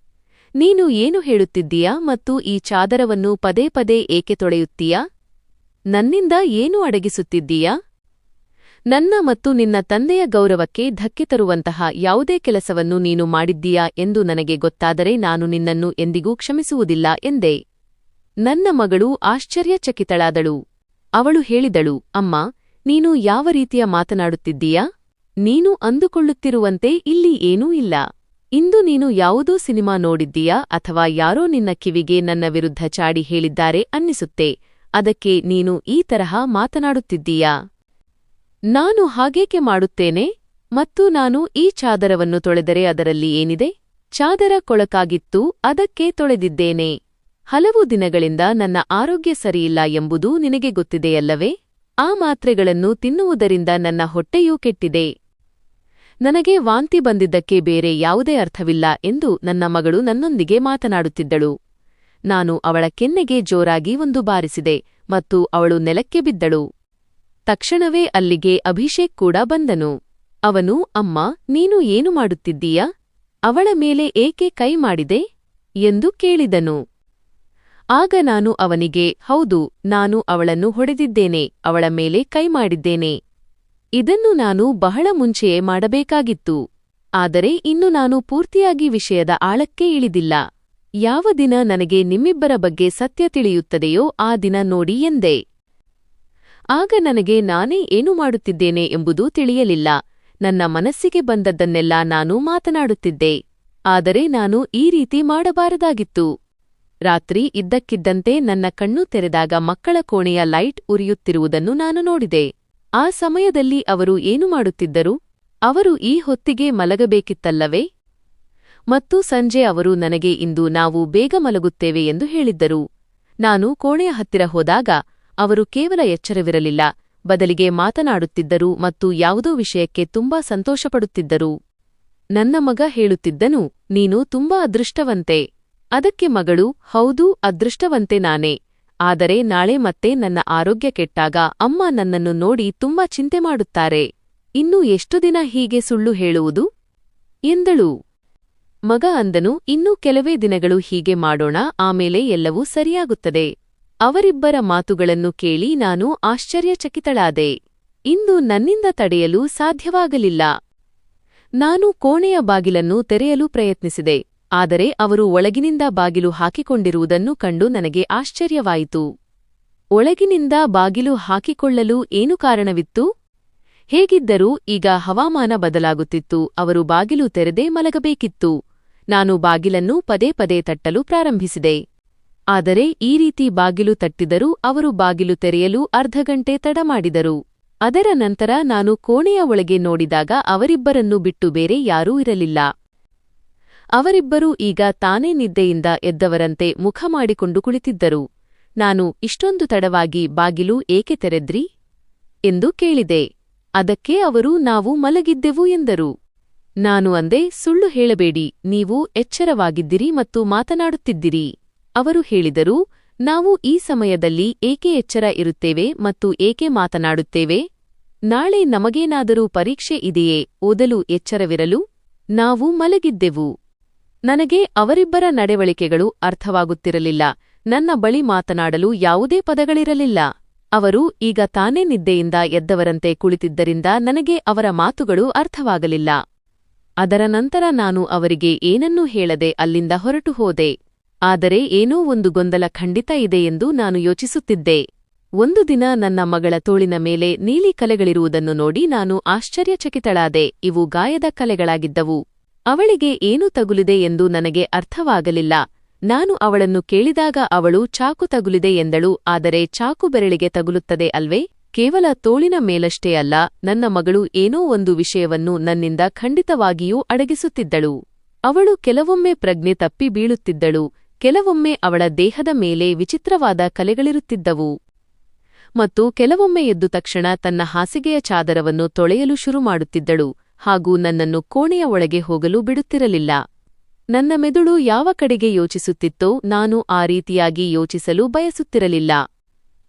ನೀನು ಏನು ಹೇಳುತ್ತಿದ್ದೀಯಾ ಮತ್ತು ಈ ಚಾದರವನ್ನು ಪದೇ ಪದೇ ಏಕೆ ತೊಳೆಯುತ್ತೀಯಾ? ನನ್ನಿಂದ ಏನು ಅಡಗಿಸುತ್ತಿದ್ದೀಯಾ? ನನ್ನ ಮತ್ತು ನಿನ್ನ ತಂದೆಯ ಗೌರವಕ್ಕೆ ಧಕ್ಕೆ ತರುವಂತಹ ಯಾವುದೇ ಕೆಲಸವನ್ನು ನೀನು ಮಾಡಿದ್ದೀಯಾ ಎಂದು ನನಗೆ ಗೊತ್ತಾದರೆ ನಾನು ನಿನ್ನನ್ನು ಎಂದಿಗೂ ಕ್ಷಮಿಸುವುದಿಲ್ಲ ಎಂದೆ. ನನ್ನ ಮಗಳು ಆಶ್ಚರ್ಯಚಕಿತಳಾದಳು. ಅವಳು ಹೇಳಿದಳು, ಅಮ್ಮ, ನೀನು ಯಾವ ರೀತಿಯ ಮಾತನಾಡುತ್ತಿದ್ದೀಯಾ? ನೀನು ಅಂದುಕೊಳ್ಳುತ್ತಿರುವಂತೆ ಇಲ್ಲಿ ಏನೂ ಇಲ್ಲ. ಇಂದು ನೀನು ಯಾವುದೋ ಸಿನಿಮಾ ನೋಡಿದ್ದೀಯಾ ಅಥವಾ ಯಾರೋ ನಿನ್ನ ಕಿವಿಗೆ ನನ್ನ ವಿರುದ್ಧ ಚಾಡಿ ಹೇಳಿದ್ದಾರೆ ಅನ್ನಿಸುತ್ತೆ, ಅದಕ್ಕೆ ನೀನು ಈ ತರಹ ಮಾತನಾಡುತ್ತಿದ್ದೀಯಾ? ನಾನು ಹಾಗೇಕೆ ಮಾಡುತ್ತೇನೆ? ಮತ್ತು ನಾನು ಈ ಚಾದರವನ್ನು ತೊಳೆದರೆ ಅದರಲ್ಲಿ ಏನಿದೆ? ಚಾದರ ಕೊಳಕಾಗಿತ್ತು, ಅದಕ್ಕೆ ತೊಳೆದಿದ್ದೇನೆ. ಹಲವು ದಿನಗಳಿಂದ ನನ್ನ ಆರೋಗ್ಯ ಸರಿಯಿಲ್ಲ ಎಂಬುದು ನಿನಗೆ ಗೊತ್ತಿದೆಯಲ್ಲವೇ? ಆ ಮಾತ್ರೆಗಳನ್ನು ತಿನ್ನುವುದರಿಂದ ನನ್ನ ಹೊಟ್ಟೆಯೂ ಕೆಟ್ಟಿದೆ. ನನಗೆ ವಾಂತಿ ಬಂದಿದ್ದಕ್ಕೆ ಬೇರೆ ಯಾವುದೇ ಅರ್ಥವಿಲ್ಲ ಎಂದು ನನ್ನ ಮಗಳು ನನ್ನೊಂದಿಗೆ ಮಾತನಾಡುತ್ತಿದ್ದಳು. ನಾನು ಅವಳ ಕೆನ್ನೆಗೆ ಜೋರಾಗಿ ಒಂದು ಬಾರಿಸಿದೆ ಮತ್ತು ಅವಳು ನೆಲಕ್ಕೆ ಬಿದ್ದಳು. ತಕ್ಷಣವೇ ಅಲ್ಲಿಗೆ ಅಭಿಷೇಕ್ ಕೂಡ ಬಂದನು. ಅವನು, ಅಮ್ಮ, ನೀನು ಏನು ಮಾಡುತ್ತಿದ್ದೀಯಾ? ಅವಳ ಮೇಲೆ ಏಕೆ ಕೈ ಮಾಡಿದೆ ಎಂದು ಕೇಳಿದನು. ಆಗ ನಾನು ಅವನಿಗೆ, ಹೌದು, ನಾನು ಅವಳನ್ನು ಹೊಡೆದಿದ್ದೇನೆ, ಅವಳ ಮೇಲೆ ಕೈ ಮಾಡಿದ್ದೇನೆ. ಇದನ್ನು ನಾನು ಬಹಳ ಮುಂಚೆಯೇ ಮಾಡಬೇಕಾಗಿತ್ತು. ಆದರೆ ಇನ್ನು ನಾನು ಪೂರ್ತಿಯಾಗಿ ವಿಷಯದ ಆಳಕ್ಕೆ ಇಳಿದಿಲ್ಲ. ಯಾವ ದಿನ ನನಗೆ ನಿಮ್ಮಿಬ್ಬರ ಬಗ್ಗೆ ಸತ್ಯ ತಿಳಿಯುತ್ತದೆಯೋ ಆ ದಿನ ನೋಡಿ ಎಂದೆ. ಆಗ ನನಗೆ ನಾನೇ ಏನು ಮಾಡುತ್ತಿದ್ದೇನೆ ಎಂಬುದೂ ತಿಳಿಯಲಿಲ್ಲ. ನನ್ನ ಮನಸ್ಸಿಗೆ ಬಂದದ್ದನ್ನೆಲ್ಲ ನಾನು ಮಾತನಾಡುತ್ತಿದ್ದೆ. ಆದರೆ ನಾನು ಈ ರೀತಿ ಮಾಡಬಾರದಾಗಿತ್ತು. ರಾತ್ರಿ ಇದ್ದಕ್ಕಿದ್ದಂತೆ ನನ್ನ ಕಣ್ಣು ತೆರೆದಾಗ ಮಕ್ಕಳ ಕೋಣೆಯ ಲೈಟ್ ಉರಿಯುತ್ತಿರುವುದನ್ನು ನಾನು ನೋಡಿದೆ. ಆ ಸಮಯದಲ್ಲಿ ಅವರು ಏನು ಮಾಡುತ್ತಿದ್ದರು? ಅವರು ಈ ಹೊತ್ತಿಗೆ ಮಲಗಬೇಕಿತ್ತಲ್ಲವೇ? ಮತ್ತು ಸಂಜೆ ಅವರು ನನಗೆ, ಇಂದು ನಾವು ಬೇಗ ಮಲಗುತ್ತೇವೆ ಎಂದು ಹೇಳಿದ್ದರು. ನಾನು ಕೋಣೆಯ ಹತ್ತಿರ ಹೋದಾಗ ಅವರು ಕೇವಲ ಎಚ್ಚರವಿರಲಿಲ್ಲ, ಬದಲಿಗೆ ಮಾತನಾಡುತ್ತಿದ್ದರು ಮತ್ತು ಯಾವುದೋ ವಿಷಯಕ್ಕೆ ತುಂಬಾ ಸಂತೋಷಪಡುತ್ತಿದ್ದರು. ನನ್ನ ಮಗ ಹೇಳುತ್ತಿದ್ದನು, ನೀನು ತುಂಬಾ ಅದೃಷ್ಟವಂತೆ. ಅದಕ್ಕೆ ಮಗಳು, ಹೌದು, ಅದೃಷ್ಟವಂತೆ ನಾನೇ. ಆದರೆ ನಾಳೆ ಮತ್ತೆ ನನ್ನ ಆರೋಗ್ಯ ಕೆಟ್ಟಾಗ ಅಮ್ಮ ನನ್ನನ್ನು ನೋಡಿ ತುಂಬಾ ಚಿಂತೆ ಮಾಡುತ್ತಾರೆ. ಇನ್ನೂ ಎಷ್ಟು ದಿನ ಹೀಗೆ ಸುಳ್ಳು ಹೇಳುವುದು ಎಂದಳು. ಮಗ ಅಂದನು, ಇನ್ನೂ ಕೆಲವೇ ದಿನಗಳು ಹೀಗೆ ಮಾಡೋಣ, ಆಮೇಲೆ ಎಲ್ಲವೂ ಸರಿಯಾಗುತ್ತದೆ. ಅವರಿಬ್ಬರ ಮಾತುಗಳನ್ನು ಕೇಳಿ ನಾನು ಆಶ್ಚರ್ಯಚಕಿತಳಾದೆ. ಇಂದು ನನ್ನಿಂದ ತಡೆಯಲು ಸಾಧ್ಯವಾಗಲಿಲ್ಲ. ನಾನು ಕೋಣೆಯ ಬಾಗಿಲನ್ನು ತೆರೆಯಲು ಪ್ರಯತ್ನಿಸಿದೆ, ಆದರೆ ಅವರು ಒಳಗಿನಿಂದ ಬಾಗಿಲು ಹಾಕಿಕೊಂಡಿರುವುದನ್ನು ಕಂಡು ನನಗೆ ಆಶ್ಚರ್ಯವಾಯಿತು. ಒಳಗಿನಿಂದ ಬಾಗಿಲು ಹಾಕಿಕೊಳ್ಳಲು ಏನು ಕಾರಣವಿತ್ತು? ಹೇಗಿದ್ದರೂ ಈಗ ಹವಾಮಾನ ಬದಲಾಗುತ್ತಿತ್ತು, ಅವರು ಬಾಗಿಲು ತೆರೆದೇ ಮಲಗಬೇಕಿತ್ತು. ನಾನು ಬಾಗಿಲನ್ನು ಪದೇ ಪದೇ ತಟ್ಟಲು ಪ್ರಾರಂಭಿಸಿದೆ. ಆದರೆ ಈ ರೀತಿ ಬಾಗಿಲು ತಟ್ಟಿದರೂ ಅವರು ಬಾಗಿಲು ತೆರೆಯಲು ಅರ್ಧ ಗಂಟೆ ತಡ ಮಾಡಿದರು. ಅದರ ನಂತರ ನಾನು ಕೋಣೆಯ ಒಳಗೆ ನೋಡಿದಾಗ ಅವರಿಬ್ಬರನ್ನು ಬಿಟ್ಟು ಬೇರೆ ಯಾರೂ ಇರಲಿಲ್ಲ. ಅವರಿಬ್ಬರೂ ಈಗ ತಾನೇ ನಿದ್ದೆಯಿಂದ ಎದ್ದವರಂತೆ ಮುಖ ಮಾಡಿಕೊಂಡು ಕುಳಿತಿದ್ದರು. ನಾನು, ಇಷ್ಟೊಂದು ತಡವಾಗಿ ಬಾಗಿಲು ಏಕೆ ತೆರೆದ್ರಿ ಎಂದು ಕೇಳಿದೆ. ಅದಕ್ಕೆ ಅವರು, ನಾವು ಮಲಗಿದ್ದೆವು ಎಂದರು. ನಾನು ಅಂದೆ, ಸುಳ್ಳು ಹೇಳಬೇಡಿ, ನೀವು ಎಚ್ಚರವಾಗಿದ್ದಿರಿ ಮತ್ತು ಮಾತನಾಡುತ್ತಿದ್ದಿರಿ. ಅವರು ಹೇಳಿದರು, ನಾವು ಈ ಸಮಯದಲ್ಲಿ ಏಕೆ ಎಚ್ಚರ ಇರುತ್ತೇವೆ ಮತ್ತು ಏಕೆ ಮಾತನಾಡುತ್ತೇವೆ? ನಾಳೆ ನಮಗೇನಾದರೂ ಪರೀಕ್ಷೆ ಇದೆಯೇ, ಓದಲು ಎಚ್ಚರವಿರಲು? ನಾವು ಮಲಗಿದ್ದೆವು. ನನಗೆ ಅವರಿಬ್ಬರ ನಡವಳಿಕೆಗಳು ಅರ್ಥವಾಗುತ್ತಿರಲಿಲ್ಲ. ನನ್ನ ಬಳಿ ಮಾತನಾಡಲು ಯಾವುದೇ ಪದಗಳಿರಲಿಲ್ಲ. ಅವರು ಈಗ ತಾನೇ ನಿದ್ದೆಯಿಂದ ಎದ್ದವರಂತೆ ಕುಳಿತಿದ್ದರಿಂದ ನನಗೆ ಅವರ ಮಾತುಗಳು ಅರ್ಥವಾಗಲಿಲ್ಲ. ಅದರ ನಂತರ ನಾನು ಅವರಿಗೆ ಏನನ್ನೂ ಹೇಳದೆ ಅಲ್ಲಿಂದ ಹೊರಟು ಹೋದೆ. ಆದರೆ ಏನೋ ಒಂದು ಗೊಂದಲ ಖಂಡಿತ ಇದೆ ಎಂದು ನಾನು ಯೋಚಿಸುತ್ತಿದ್ದೆ. ಒಂದು ದಿನ ನನ್ನ ಮಗಳ ತೋಳಿನ ಮೇಲೆ ನೀಲಿ ಕಲೆಗಳಿರುವುದನ್ನು ನೋಡಿ ನಾನು ಆಶ್ಚರ್ಯಚಕಿತಳಾದೆ. ಇವು ಗಾಯದ ಕಲೆಗಳಾಗಿದ್ದವು. ಅವಳಿಗೆ ಏನು ತಗುಲಿದೆ ಎಂದು ನನಗೆ ಅರ್ಥವಾಗಲಿಲ್ಲ. ನಾನು ಅವಳನ್ನು ಕೇಳಿದಾಗ ಅವಳು ಚಾಕು ತಗುಲಿದೆ ಎಂದಳು. ಆದರೆ ಚಾಕು ಬೆರಳಿಗೆ ತಗುಲುತ್ತದೆ ಅಲ್ವೇ? ಕೇವಲ ತೋಳಿನ ಮೇಲಷ್ಟೇ ಅಲ್ಲ, ನನ್ನ ಮಗಳು ಏನೋ ಒಂದು ವಿಷಯವನ್ನು ನನ್ನಿಂದ ಖಂಡಿತವಾಗಿಯೂ ಅಡಗಿಸುತ್ತಿದ್ದಳು. ಅವಳು ಕೆಲವೊಮ್ಮೆ ಪ್ರಜ್ಞೆ ತಪ್ಪಿ ಬೀಳುತ್ತಿದ್ದಳು, ಕೆಲವೊಮ್ಮೆ ಅವಳ ದೇಹದ ಮೇಲೆ ವಿಚಿತ್ರವಾದ ಕಲೆಗಳಿರುತ್ತಿದ್ದವು. ಮತ್ತು ಕೆಲವೊಮ್ಮೆ ಎದ್ದು ತಕ್ಷಣ ತನ್ನ ಹಾಸಿಗೆಯ ಚಾದರವನ್ನು ತೊಳೆಯಲು ಶುರುಮಾಡುತ್ತಿದ್ದಳು ಹಾಗೂ ನನ್ನನ್ನು ಕೋಣೆಯ ಒಳಗೆ ಹೋಗಲು ಬಿಡುತ್ತಿರಲಿಲ್ಲ. ನನ್ನ ಮೆದುಳು ಯಾವ ಕಡೆಗೆ ಯೋಚಿಸುತ್ತಿತ್ತೋ ನಾನು ಆ ರೀತಿಯಾಗಿ ಯೋಚಿಸಲು ಬಯಸುತ್ತಿರಲಿಲ್ಲ.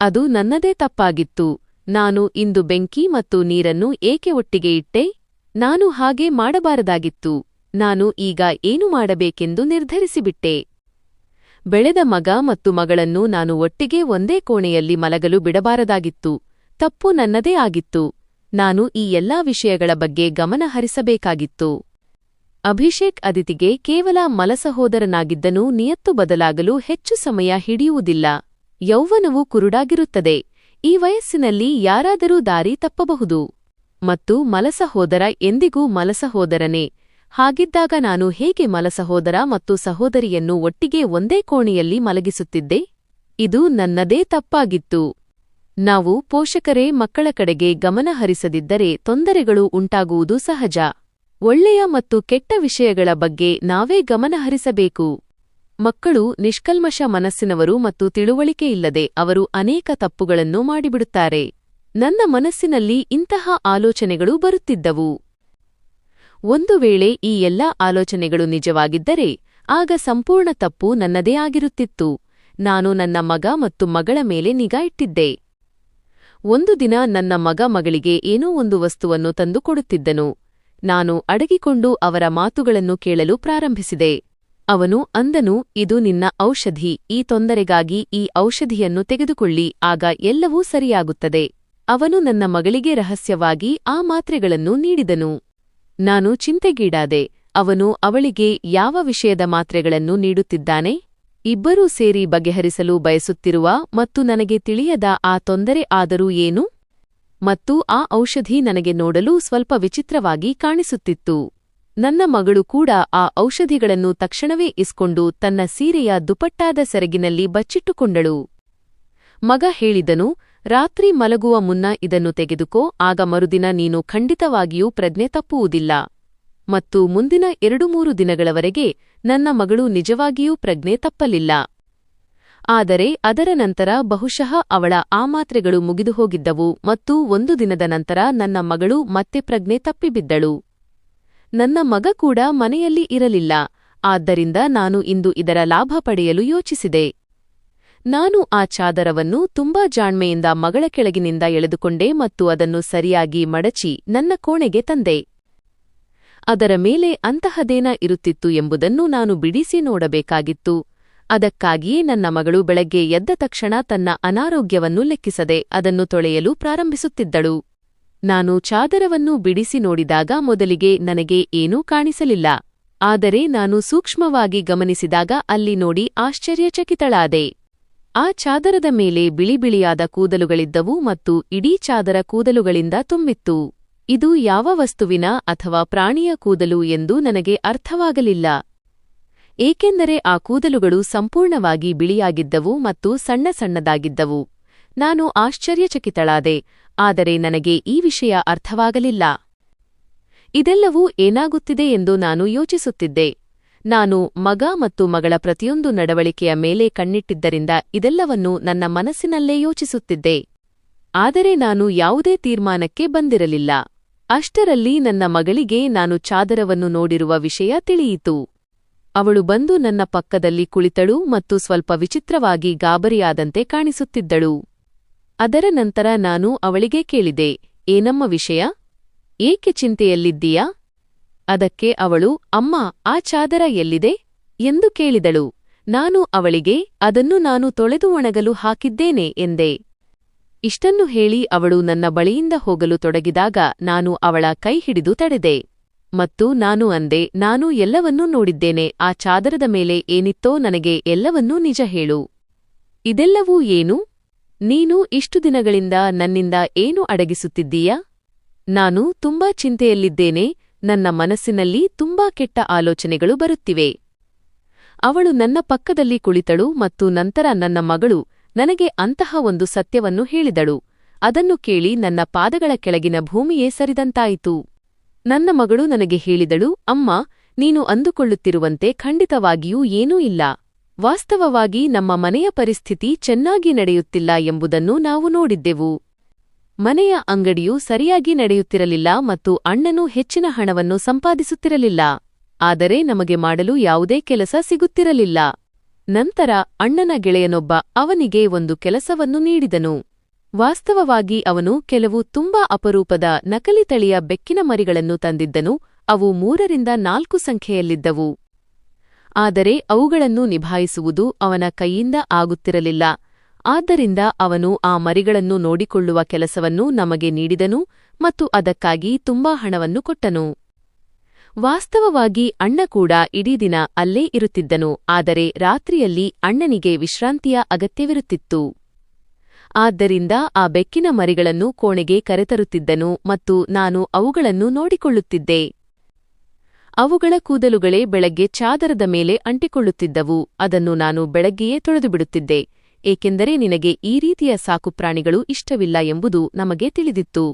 ಅದು ನನ್ನದೇ ತಪ್ಪಾಗಿತ್ತು. ನಾನು ಇಂದು ಬೆಂಕಿ ಮತ್ತು ನೀರನ್ನು ಏಕೆ ಒಟ್ಟಿಗೆ ಇಟ್ಟೆ? ನಾನು ಹಾಗೆ ಮಾಡಬಾರದಾಗಿತ್ತು. ನಾನು ಈಗ ಏನು ಮಾಡಬೇಕೆಂದು ನಿರ್ಧರಿಸಿಬಿಟ್ಟೆ. ಬೆಳೆದ ಮಗ ಮತ್ತು ಮಗಳನ್ನು ನಾನು ಒಟ್ಟಿಗೆ ಒಂದೇ ಕೋಣೆಯಲ್ಲಿ ಮಲಗಲು ಬಿಡಬಾರದಾಗಿತ್ತು. ತಪ್ಪು ನನ್ನದೇ ಆಗಿತ್ತು. ನಾನು ಈ ಎಲ್ಲಾ ವಿಷಯಗಳ ಬಗ್ಗೆ ಗಮನ ಹರಿಸಬೇಕಾಗಿತ್ತು. ಅಭಿಷೇಕ್ ಅದಿತಿಗೆ ಕೇವಲ ಮಲಸಹೋದರನಾಗಿದ್ದನೂ ನಿಯತ್ತು ಬದಲಾಗಲು ಹೆಚ್ಚು ಸಮಯ ಹಿಡಿಯುವುದಿಲ್ಲ. ಯೌವನವು ಕುರುಡಾಗಿರುತ್ತದೆ. ಈ ವಯಸ್ಸಿನಲ್ಲಿ ಯಾರಾದರೂ ದಾರಿ ತಪ್ಪಬಹುದು. ಮತ್ತು ಮಲಸಹೋದರ ಎಂದಿಗೂ ಮಲಸಹೋದರನೇ. ಹಾಗಿದ್ದಾಗ ನಾನು ಹೇಗೆ ಮಲಸಹೋದರ ಮತ್ತು ಸಹೋದರಿಯನ್ನು ಒಟ್ಟಿಗೆ ಒಂದೇ ಕೋಣೆಯಲ್ಲಿ ಮಲಗಿಸುತ್ತಿದ್ದೆ? ಇದು ನನ್ನದೇ ತಪ್ಪಾಗಿತ್ತು. ನಾವು ಪೋಷಕರೇ ಮಕ್ಕಳ ಕಡೆಗೆ ಗಮನ ಹರಿಸದಿದ್ದರೆ ತೊಂದರೆಗಳು ಉಂಟಾಗುವುದು ಸಹಜ. ಒಳ್ಳೆಯ ಮತ್ತು ಕೆಟ್ಟ ವಿಷಯಗಳ ಬಗ್ಗೆ ನಾವೇ ಗಮನ ಹರಿಸಬೇಕು. ಮಕ್ಕಳು ನಿಷ್ಕಲ್ಮಶ ಮನಸ್ಸಿನವರು ಮತ್ತು ತಿಳುವಳಿಕೆಯಿಲ್ಲದೆ ಅವರು ಅನೇಕ ತಪ್ಪುಗಳನ್ನು ಮಾಡಿಬಿಡುತ್ತಾರೆ. ನನ್ನ ಮನಸ್ಸಿನಲ್ಲಿ ಇಂತಹ ಆಲೋಚನೆಗಳು ಬರುತ್ತಿದ್ದವು. ಒಂದು ವೇಳೆ ಈ ಎಲ್ಲಾ ಆಲೋಚನೆಗಳು ನಿಜವಾಗಿದ್ದರೆ ಆಗ ಸಂಪೂರ್ಣ ತಪ್ಪು ನನ್ನದೇ ಆಗಿರುತ್ತಿತ್ತು. ನಾನು ನನ್ನ ಮಗ ಮತ್ತು ಮಗಳ ಮೇಲೆ ನಿಗಾ ಇಟ್ಟಿದ್ದೆ. ಒಂದು ದಿನ ನನ್ನ ಮಗಳಿಗೆ ಏನೋ ಒಂದು ವಸ್ತುವನ್ನು ತಂದುಕೊಡುತ್ತಿದ್ದನು. ನಾನು ಅಡಗಿಕೊಂಡು ಅವರ ಮಾತುಗಳನ್ನು ಕೇಳಲು ಪ್ರಾರಂಭಿಸಿದೆ. ಅವನು ಅಂದನು, ಇದು ನಿನ್ನ ಔಷಧಿ. ಈ ತೊಂದರೆಗಾಗಿ ಈ ಔಷಧಿಯನ್ನು ತೆಗೆದುಕೊಳ್ಳಿ, ಆಗ ಎಲ್ಲವೂ ಸರಿಯಾಗುತ್ತದೆ. ಅವನು ನನ್ನ ಮಗಳಿಗೆ ರಹಸ್ಯವಾಗಿ ಆ ಮಾತ್ರೆಗಳನ್ನು ನೀಡಿದನು. ನಾನು ಚಿಂತೆಗೀಡಾದೆ. ಅವನು ಅವಳಿಗೆ ಯಾವ ವಿಷಯದ ಮಾತ್ರೆಗಳನ್ನು ನೀಡುತ್ತಿದ್ದಾನೆ? ಇಬ್ಬರೂ ಸೇರಿ ಬಗೆಹರಿಸಲು ಬಯಸುತ್ತಿರುವ ಮತ್ತು ನನಗೆ ತಿಳಿಯದ ಆ ತೊಂದರೆ ಆದರೂ ಏನು? ಮತ್ತು ಆ ಔಷಧಿ ನನಗೆ ನೋಡಲು ಸ್ವಲ್ಪ ವಿಚಿತ್ರವಾಗಿ ಕಾಣಿಸುತ್ತಿತ್ತು. ನನ್ನ ಮಗಳು ಕೂಡ ಆ ಔಷಧಿಗಳನ್ನು ತಕ್ಷಣವೇ ಇಸ್ಕೊಂಡು ತನ್ನ ಸೀರೆಯ ದುಪಟ್ಟಾದ ಸೆರಗಿನಲ್ಲಿ ಬಚ್ಚಿಟ್ಟುಕೊಂಡಳು. ಮಗ ಹೇಳಿದನು, ರಾತ್ರಿ ಮಲಗುವ ಮುನ್ನ ಇದನ್ನು ತೆಗೆದುಕೋ, ಆಗ ಮರುದಿನ ನೀನು ಖಂಡಿತವಾಗಿಯೂ ಪ್ರಜ್ಞೆ ತಪ್ಪುವುದಿಲ್ಲ. ಮತ್ತು ಮುಂದಿನ 2-3 ದಿನಗಳವರೆಗೆ ನನ್ನ ಮಗಳು ನಿಜವಾಗಿಯೂ ಪ್ರಜ್ಞೆ ತಪ್ಪಲಿಲ್ಲ. ಆದರೆ ಅದರ ನಂತರ ಬಹುಶಃ ಅವಳ ಆ ಮಾತ್ರೆಗಳು ಮುಗಿದುಹೋಗಿದ್ದವು ಮತ್ತು ಒಂದು ದಿನದ ನಂತರ ನನ್ನ ಮಗಳು ಮತ್ತೆ ಪ್ರಜ್ಞೆ ತಪ್ಪಿಬಿದ್ದಳು. ನನ್ನ ಮಗ ಕೂಡ ಮನೆಯಲ್ಲಿ ಇರಲಿಲ್ಲ. ಆದ್ದರಿಂದ ನಾನು ಇಂದು ಇದರ ಲಾಭ ಪಡೆಯಲು ಯೋಚಿಸಿದೆ. ನಾನು ಆ ಚಾದರವನ್ನು ತುಂಬಾ ಜಾಣ್ಮೆಯಿಂದ ಮಗಳ ಕೆಳಗಿನಿಂದ ಎಳೆದುಕೊಂಡೆ ಮತ್ತು ಅದನ್ನು ಸರಿಯಾಗಿ ಮಡಚಿ ನನ್ನ ಕೋಣೆಗೆ ತಂದೆ. ಅದರ ಮೇಲೆ ಅಂತಹದೇನ ಇರುತ್ತಿತ್ತು ಎಂಬುದನ್ನು ನಾನು ಬಿಡಿಸಿ ನೋಡಬೇಕಾಗಿತ್ತು. ಅದಕ್ಕಾಗಿಯೇ ನನ್ನ ಮಗಳು ಬೆಳಗ್ಗೆ ಎದ್ದ ತಕ್ಷಣ ತನ್ನ ಅನಾರೋಗ್ಯವನ್ನು ಲೆಕ್ಕಿಸದೆ ಅದನ್ನು ತೊಳೆಯಲು ಪ್ರಾರಂಭಿಸುತ್ತಿದ್ದಳು. ನಾನು ಚಾದರವನ್ನು ಬಿಡಿಸಿ ನೋಡಿದಾಗ ಮೊದಲಿಗೆ ನನಗೆ ಏನೂ ಕಾಣಿಸಲಿಲ್ಲ. ಆದರೆ ನಾನು ಸೂಕ್ಷ್ಮವಾಗಿ ಗಮನಿಸಿದಾಗ ಅಲ್ಲಿ ನೋಡಿ ಆಶ್ಚರ್ಯಚಕಿತಳಾದೆ. ಆ ಚಾದರದ ಮೇಲೆ ಬಿಳಿಬಿಳಿಯಾದ ಕೂದಲುಗಳಿದ್ದವು ಮತ್ತು ಇಡೀ ಚಾದರ ಕೂದಲುಗಳಿಂದ ತುಂಬಿತ್ತು. ಇದು ಯಾವ ವಸ್ತುವಿನ ಅಥವಾ ಪ್ರಾಣಿಯ ಕೂದಲು ಎಂದು ನನಗೆ ಅರ್ಥವಾಗಲಿಲ್ಲ. ಏಕೆಂದರೆ ಆ ಕೂದಲುಗಳು ಸಂಪೂರ್ಣವಾಗಿ ಬಿಳಿಯಾಗಿದ್ದವು ಮತ್ತು ಸಣ್ಣ ಸಣ್ಣದಾಗಿದ್ದವು. ನಾನು ಆಶ್ಚರ್ಯಚಕಿತಳಾದೆ, ಆದರೆ ನನಗೆ ಈ ವಿಷಯ ಅರ್ಥವಾಗಲಿಲ್ಲ. ಇದೆಲ್ಲವೂ ಏನಾಗುತ್ತಿದೆ ಎಂದು ನಾನು ಯೋಚಿಸುತ್ತಿದ್ದೆ. ನಾನು ಮಗ ಮತ್ತು ಮಗಳ ಪ್ರತಿಯೊಂದು ನಡವಳಿಕೆಯ ಮೇಲೆ ಕಣ್ಣಿಟ್ಟಿದ್ದರಿಂದ ಇದೆಲ್ಲವನ್ನೂ ನನ್ನ ಮನಸ್ಸಿನಲ್ಲೇ ಯೋಚಿಸುತ್ತಿದ್ದೆ. ಆದರೆ ನಾನು ಯಾವುದೇ ತೀರ್ಮಾನಕ್ಕೆ ಬಂದಿರಲಿಲ್ಲ. ಅಷ್ಟರಲ್ಲಿ ನನ್ನ ಮಗಳಿಗೆ ನಾನು ಚಾದರವನ್ನು ನೋಡಿರುವ ವಿಷಯ ತಿಳಿಯಿತು. ಅವಳು ಬಂದು ನನ್ನ ಪಕ್ಕದಲ್ಲಿ ಕುಳಿತಳು ಮತ್ತು ಸ್ವಲ್ಪ ವಿಚಿತ್ರವಾಗಿ ಗಾಬರಿಯಾದಂತೆ ಕಾಣಿಸುತ್ತಿದ್ದಳು. ಅದರ ನಂತರ ನಾನು ಅವಳಿಗೆ ಕೇಳಿದೆ, ಏನಮ್ಮ ವಿಷಯ? ಏಕೆ ಚಿಂತೆಯಲ್ಲಿದ್ದೀಯಾ? ಅದಕ್ಕೆ ಅವಳು, ಅಮ್ಮ, ಆ ಚಾದರ ಎಲ್ಲಿದೆ ಎಂದು ಕೇಳಿದಳು. ನಾನು ಅವಳಿಗೆ, ಅದನ್ನು ನಾನು ತೊಳೆದು ಒಣಗಲು ಹಾಕಿದ್ದೇನೆ ಎಂದೆ. ಇಷ್ಟನ್ನು ಹೇಳಿ ಅವಳು ನನ್ನ ಬಳಿಯಿಂದ ಹೋಗಲು ತೊಡಗಿದಾಗ ನಾನು ಅವಳ ಕೈ ಹಿಡಿದು ತಡೆದೆ. ಮತ್ತು ನಾನು ಅಂದೆ, ನಾನು ಎಲ್ಲವನ್ನೂ ನೋಡಿದ್ದೇನೆ. ಆ ಚಾದರದ ಮೇಲೆ ಏನಿತ್ತೋ ನನಗೆ ಎಲ್ಲವನ್ನೂ ನಿಜ ಹೇಳು. ಇದೆಲ್ಲವೂ ಏನು? ನೀನು ಇಷ್ಟು ದಿನಗಳಿಂದ ನನ್ನಿಂದ ಏನು ಅಡಗಿಸುತ್ತಿದ್ದೀಯಾ? ನಾನು ತುಂಬಾ ಚಿಂತೆಯಲ್ಲಿದ್ದೇನೆ. ನನ್ನ ಮನಸ್ಸಿನಲ್ಲಿ ತುಂಬಾ ಕೆಟ್ಟ ಆಲೋಚನೆಗಳು ಬರುತ್ತಿವೆ. ಅವಳು ನನ್ನ ಪಕ್ಕದಲ್ಲಿ ಕುಳಿತಳು ಮತ್ತು ನಂತರ ನನ್ನ ಮಗಳು ನನಗೆ ಅಂತಹ ಒಂದು ಸತ್ಯವನ್ನು ಹೇಳಿದಳು. ಅದನ್ನು ಕೇಳಿ ನನ್ನ ಪಾದಗಳ ಕೆಳಗಿನ ಭೂಮಿಯೇ ಸರಿದಂತಾಯಿತು. ನನ್ನ ಮಗಳು ನನಗೆ ಹೇಳಿದಳು, ಅಮ್ಮ, ನೀನು ಅಂದುಕೊಳ್ಳುತ್ತಿರುವಂತೆ ಖಂಡಿತವಾಗಿಯೂ ಏನೂ ಇಲ್ಲ. ವಾಸ್ತವವಾಗಿ ನಮ್ಮ ಮನೆಯ ಪರಿಸ್ಥಿತಿ ಚೆನ್ನಾಗಿ ನಡೆಯುತ್ತಿಲ್ಲ ಎಂಬುದನ್ನು ನಾವು ನೋಡಿದ್ದೆವು. ಮನೆಯ ಅಂಗಡಿಯು ಸರಿಯಾಗಿ ನಡೆಯುತ್ತಿರಲಿಲ್ಲ ಮತ್ತು ಅಣ್ಣನು ಹೆಚ್ಚಿನ ಹಣವನ್ನು ಸಂಪಾದಿಸುತ್ತಿರಲಿಲ್ಲ. ಆದರೆ ನಮಗೆ ಮಾಡಲು ಯಾವುದೇ ಕೆಲಸ ಸಿಗುತ್ತಿರಲಿಲ್ಲ. ನಂತರ ಅಣ್ಣನ ಗೆಳೆಯನೊಬ್ಬ ಅವನಿಗೆ ಒಂದು ಕೆಲಸವನ್ನು ನೀಡಿದನು. ವಾಸ್ತವವಾಗಿ ಅವನು ಕೆಲವು ತುಂಬಾ ಅಪರೂಪದ ನಕಲಿ ತಳಿಯ ಬೆಕ್ಕಿನ ಮರಿಗಳನ್ನು ತಂದಿದ್ದನು. ಅವು 3ರಿಂದ 4 ಸಂಖ್ಯೆಯಲ್ಲಿದ್ದವು. ಆದರೆ ಅವುಗಳನ್ನು ನಿಭಾಯಿಸುವುದು ಅವನ ಕೈಯಿಂದ ಆಗುತ್ತಿರಲಿಲ್ಲ. ಆದ್ದರಿಂದ ಅವನು ಆ ಮರಿಗಳನ್ನು ನೋಡಿಕೊಳ್ಳುವ ಕೆಲಸವನ್ನು ನಮಗೆ ನೀಡಿದನು ಮತ್ತು ಅದಕ್ಕಾಗಿ ತುಂಬಾ ಹಣವನ್ನು ಕೊಟ್ಟನು. ವಾಸ್ತವವಾಗಿ ಅಣ್ಣ ಕೂಡ ಇಡೀ ದಿನ ಅಲ್ಲೇ ಇರುತ್ತಿದ್ದನು. ಆದರೆ ರಾತ್ರಿಯಲ್ಲಿ ಅಣ್ಣನಿಗೆ ವಿಶ್ರಾಂತಿಯ ಅಗತ್ಯವಿರುತ್ತಿತ್ತು. ಆದ್ದರಿಂದ ಆ ಬೆಕ್ಕಿನ ಮರಿಗಳನ್ನು ಕೋಣೆಗೆ ಕರೆತರುತ್ತಿದ್ದನು ಮತ್ತು ನಾನು ಅವುಗಳನ್ನು ನೋಡಿಕೊಳ್ಳುತ್ತಿದ್ದೆ. ಅವುಗಳ ಕೂದಲುಗಳೇ ಬೆಳಗ್ಗೆ ಚಾದರದ ಮೇಲೆ ಅಂಟಿಕೊಳ್ಳುತ್ತಿದ್ದವು. ಅದನ್ನು ನಾನು ಬೆಳಗ್ಗೆಯೇ ತೊಳೆದುಬಿಡುತ್ತಿದ್ದೆ, ಏಕೆಂದರೆ ನಿನಗೆ ಈ ರೀತಿಯ ಸಾಕುಪ್ರಾಣಿಗಳು ಇಷ್ಟವಿಲ್ಲ ಎಂಬುದು ನಮಗೆ ತಿಳಿದಿತ್ತು.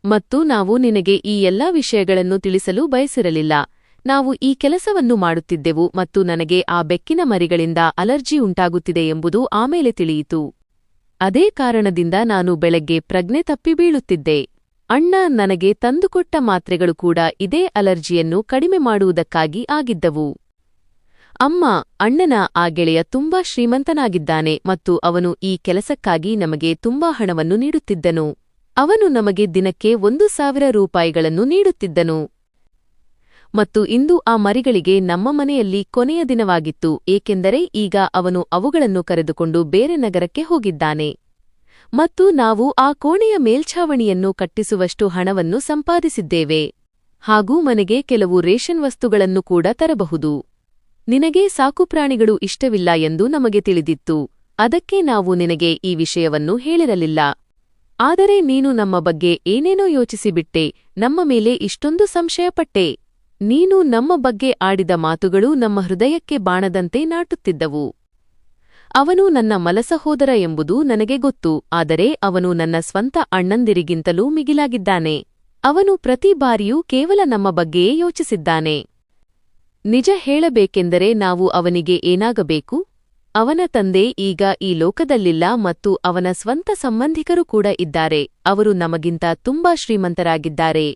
ಮತ್ತು ನಾವು ನಿನಗೆ ಈ ಎಲ್ಲಾ ವಿಷಯಗಳನ್ನು ತಿಳಿಸಲು ಬಯಸಿರಲಿಲ್ಲ. ನಾವು ಈ ಕೆಲಸವನ್ನು ಮಾಡುತ್ತಿದ್ದೆವು ಮತ್ತು ನನಗೆ ಆ ಬೆಕ್ಕಿನ ಮರಿಗಳಿಂದ ಅಲರ್ಜಿ ಉಂಟಾಗುತ್ತಿದೆ ಎಂಬುದು ಆಮೇಲೆ ತಿಳಿಯಿತು. ಅದೇ ಕಾರಣದಿಂದ ನಾನು ಬೆಳಗ್ಗೆ ಪ್ರಜ್ಞೆ ತಪ್ಪಿ ಬೀಳುತ್ತಿದ್ದೆ. ಅಣ್ಣ ನನಗೆ ತಂದುಕೊಟ್ಟ ಮಾತ್ರೆಗಳು ಕೂಡ ಇದೇ ಅಲರ್ಜಿಯನ್ನು ಕಡಿಮೆ ಮಾಡುವುದಕ್ಕಾಗಿ ಆಗಿದ್ದವು. ಅಮ್ಮ, ಅಣ್ಣನ ಆ ಗೆಳೆಯ ತುಂಬಾ ಶ್ರೀಮಂತನಾಗಿದ್ದಾನೆ ಮತ್ತು ಅವನು ಈ ಕೆಲಸಕ್ಕಾಗಿ ನಮಗೆ ತುಂಬಾ ಹಣವನ್ನು ನೀಡುತ್ತಿದ್ದನು. ಅವನು ನಮಗೆ ದಿನಕ್ಕೆ 1,000 ರೂಪಾಯಿಗಳನ್ನು ನೀಡುತ್ತಿದ್ದನು. ಮತ್ತು ಇಂದು ಆ ಮರಿಗಳಿಗೆ ನಮ್ಮ ಮನೆಯಲ್ಲಿ ಕೊನೆಯ ದಿನವಾಗಿತ್ತು, ಏಕೆಂದರೆ ಈಗ ಅವನು ಅವುಗಳನ್ನು ಕರೆದುಕೊಂಡು ಬೇರೆ ನಗರಕ್ಕೆ ಹೋಗಿದ್ದಾನೆ. ಮತ್ತು ನಾವು ಆ ಕೋಣೆಯ ಮೇಲ್ಛಾವಣಿಯನ್ನು ಕಟ್ಟಿಸುವಷ್ಟು ಹಣವನ್ನು ಸಂಪಾದಿಸಿದ್ದೇವೆ. ಹಾಗೂ ಮನೆಗೆ ಕೆಲವು ರೇಷನ್ ವಸ್ತುಗಳನ್ನು ಕೂಡ ತರಬಹುದು. ನಿನಗೆ ಸಾಕುಪ್ರಾಣಿಗಳು ಇಷ್ಟವಿಲ್ಲ ಎಂದು ನಮಗೆ ತಿಳಿದಿತ್ತು. ಅದಕ್ಕೆ ನಾವು ನಿನಗೆ ಈ ವಿಷಯವನ್ನು ಹೇಳಿರಲಿಲ್ಲ. ಆದರೆ ನೀನು ನಮ್ಮ ಬಗ್ಗೆ ಏನೇನೋ ಯೋಚಿಸಿಬಿಟ್ಟೆ. ನಮ್ಮ ಮೇಲೆ ಇಷ್ಟೊಂದು ಸಂಶಯಪಟ್ಟೆ. ನೀನು ನಮ್ಮ ಬಗ್ಗೆ ಆಡಿದ ಮಾತುಗಳು ನಮ್ಮ ಹೃದಯಕ್ಕೆ ಬಾಣದಂತೆ ನಾಟುತ್ತಿದ್ದವು. ಅವನು ನನ್ನ ಮಲಸಹೋದರ ಎಂಬುದು ನನಗೆ ಗೊತ್ತು, ಆದರೆ ಅವನು ನನ್ನ ಸ್ವಂತ ಅಣ್ಣಂದಿರಿಗಿಂತಲೂ ಮಿಗಿಲಾಗಿದ್ದಾನೆ. ಅವನು ಪ್ರತಿ ಬಾರಿಯೂ ಕೇವಲ ನಮ್ಮ ಬಗ್ಗೆಯೇ ಯೋಚಿಸಿದ್ದಾನೆ. ನಿಜ ಹೇಳಬೇಕೆಂದರೆ ನಾವು ಅವನಿಗೆ ಏನಾಗಬೇಕು? ಅವನ ತಂದೆ ಈಗ ಈ ಲೋಕದಲ್ಲಿಲ್ಲ ಮತ್ತು ಅವನ ಸ್ವಂತ ಸಂಬಂಧಿಕರು ಕೂಡ ಇದ್ದಾರೆ. ಅವರು ನಮಗಿಂತ ತುಂಬಾ ಶ್ರೀಮಂತರಾಗಿದ್ದಾರೆ.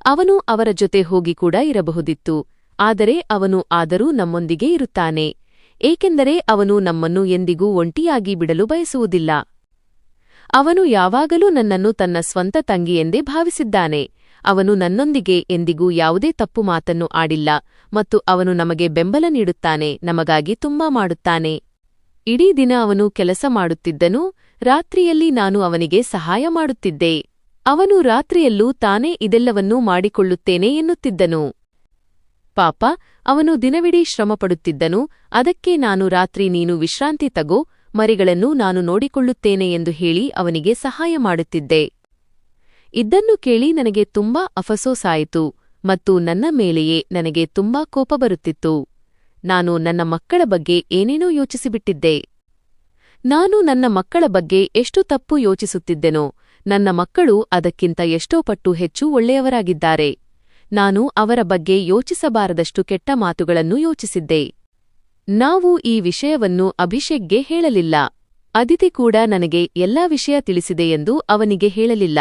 ಅವನು ಅವರ ಜೊತೆ ಹೋಗಿ ಕೂಡ ಇರಬಹುದಿತ್ತು, ಆದರೆ ಅವನು ಆದರೂ ನಮ್ಮೊಂದಿಗೆ ಇರುತ್ತಾನೆ, ಏಕೆಂದರೆ ಅವನು ನಮ್ಮನ್ನು ಎಂದಿಗೂ ಒಂಟಿಯಾಗಿ ಬಿಡಲು ಬಯಸುವುದಿಲ್ಲ. ಅವನು ಯಾವಾಗಲೂ ನನ್ನನ್ನು ತನ್ನ ಸ್ವಂತ ತಂಗಿಯೆಂದೇ ಭಾವಿಸಿದ್ದಾನೆ. ಅವನು ನನ್ನೊಂದಿಗೆ ಎಂದಿಗೂ ಯಾವುದೇ ತಪ್ಪು ಮಾತನ್ನು ಆಡಿಲ್ಲ ಮತ್ತು ಅವನು ನಮಗೆ ಬೆಂಬಲ ನೀಡುತ್ತಾನೆ, ನಮಗಾಗಿ ತುಂಬಾ ಮಾಡುತ್ತಾನೆ. ಇಡೀ ದಿನ ಅವನು ಕೆಲಸ ಮಾಡುತ್ತಿದ್ದನು. ರಾತ್ರಿಯಲ್ಲಿ ನಾನು ಅವನಿಗೆ ಸಹಾಯ ಮಾಡುತ್ತಿದ್ದೆ. ಅವನು ರಾತ್ರಿಯಲ್ಲೂ ತಾನೇ ಇದೆಲ್ಲವನ್ನೂ ಮಾಡಿಕೊಳ್ಳುತ್ತೇನೆ ಎನ್ನುತ್ತಿದ್ದನು. ಪಾಪ, ಅವನು ದಿನವಿಡೀ ಶ್ರಮಪಡುತ್ತಿದ್ದನು. ಅದಕ್ಕೆ ನಾನು ರಾತ್ರಿ ನೀನು ವಿಶ್ರಾಂತಿ ತಗೋ, ಮರಿಗಳನ್ನು ನಾನು ನೋಡಿಕೊಳ್ಳುತ್ತೇನೆ ಎಂದು ಹೇಳಿ ಅವನಿಗೆ ಸಹಾಯ ಮಾಡುತ್ತಿದ್ದೆ. ಇದನ್ನು ಕೇಳಿ ನನಗೆ ತುಂಬಾ ಅಫಸೋಸಾಯಿತು ಮತ್ತು ನನ್ನ ಮೇಲೆಯೇ ನನಗೆ ತುಂಬಾ ಕೋಪ ಬರುತ್ತಿತ್ತು. ನಾನು ನನ್ನ ಮಕ್ಕಳ ಬಗ್ಗೆ ಏನೇನೋ ಯೋಚಿಸಿಬಿಟ್ಟಿದ್ದೆ. ನಾನು ನನ್ನ ಮಕ್ಕಳ ಬಗ್ಗೆ ಎಷ್ಟು ತಪ್ಪು ಯೋಚಿಸುತ್ತಿದ್ದೆನೋ, ನನ್ನ ಮಕ್ಕಳು ಅದಕ್ಕಿಂತ ಎಷ್ಟೋ ಪಟ್ಟು ಹೆಚ್ಚು ಒಳ್ಳೆಯವರಾಗಿದ್ದಾರೆ. ನಾನು ಅವರ ಬಗ್ಗೆ ಯೋಚಿಸಬಾರದಷ್ಟು ಕೆಟ್ಟ ಮಾತುಗಳನ್ನು ಯೋಚಿಸಿದ್ದೆ. ನಾವು ಈ ವಿಷಯವನ್ನು ಅಭಿಷೇಕ್ಗೆ ಹೇಳಲಿಲ್ಲ. ಅದಿತಿ ಕೂಡ ನನಗೆ ಎಲ್ಲಾ ವಿಷಯ ತಿಳಿಸಿದೆ ಎಂದು ಅವನಿಗೆ ಹೇಳಲಿಲ್ಲ,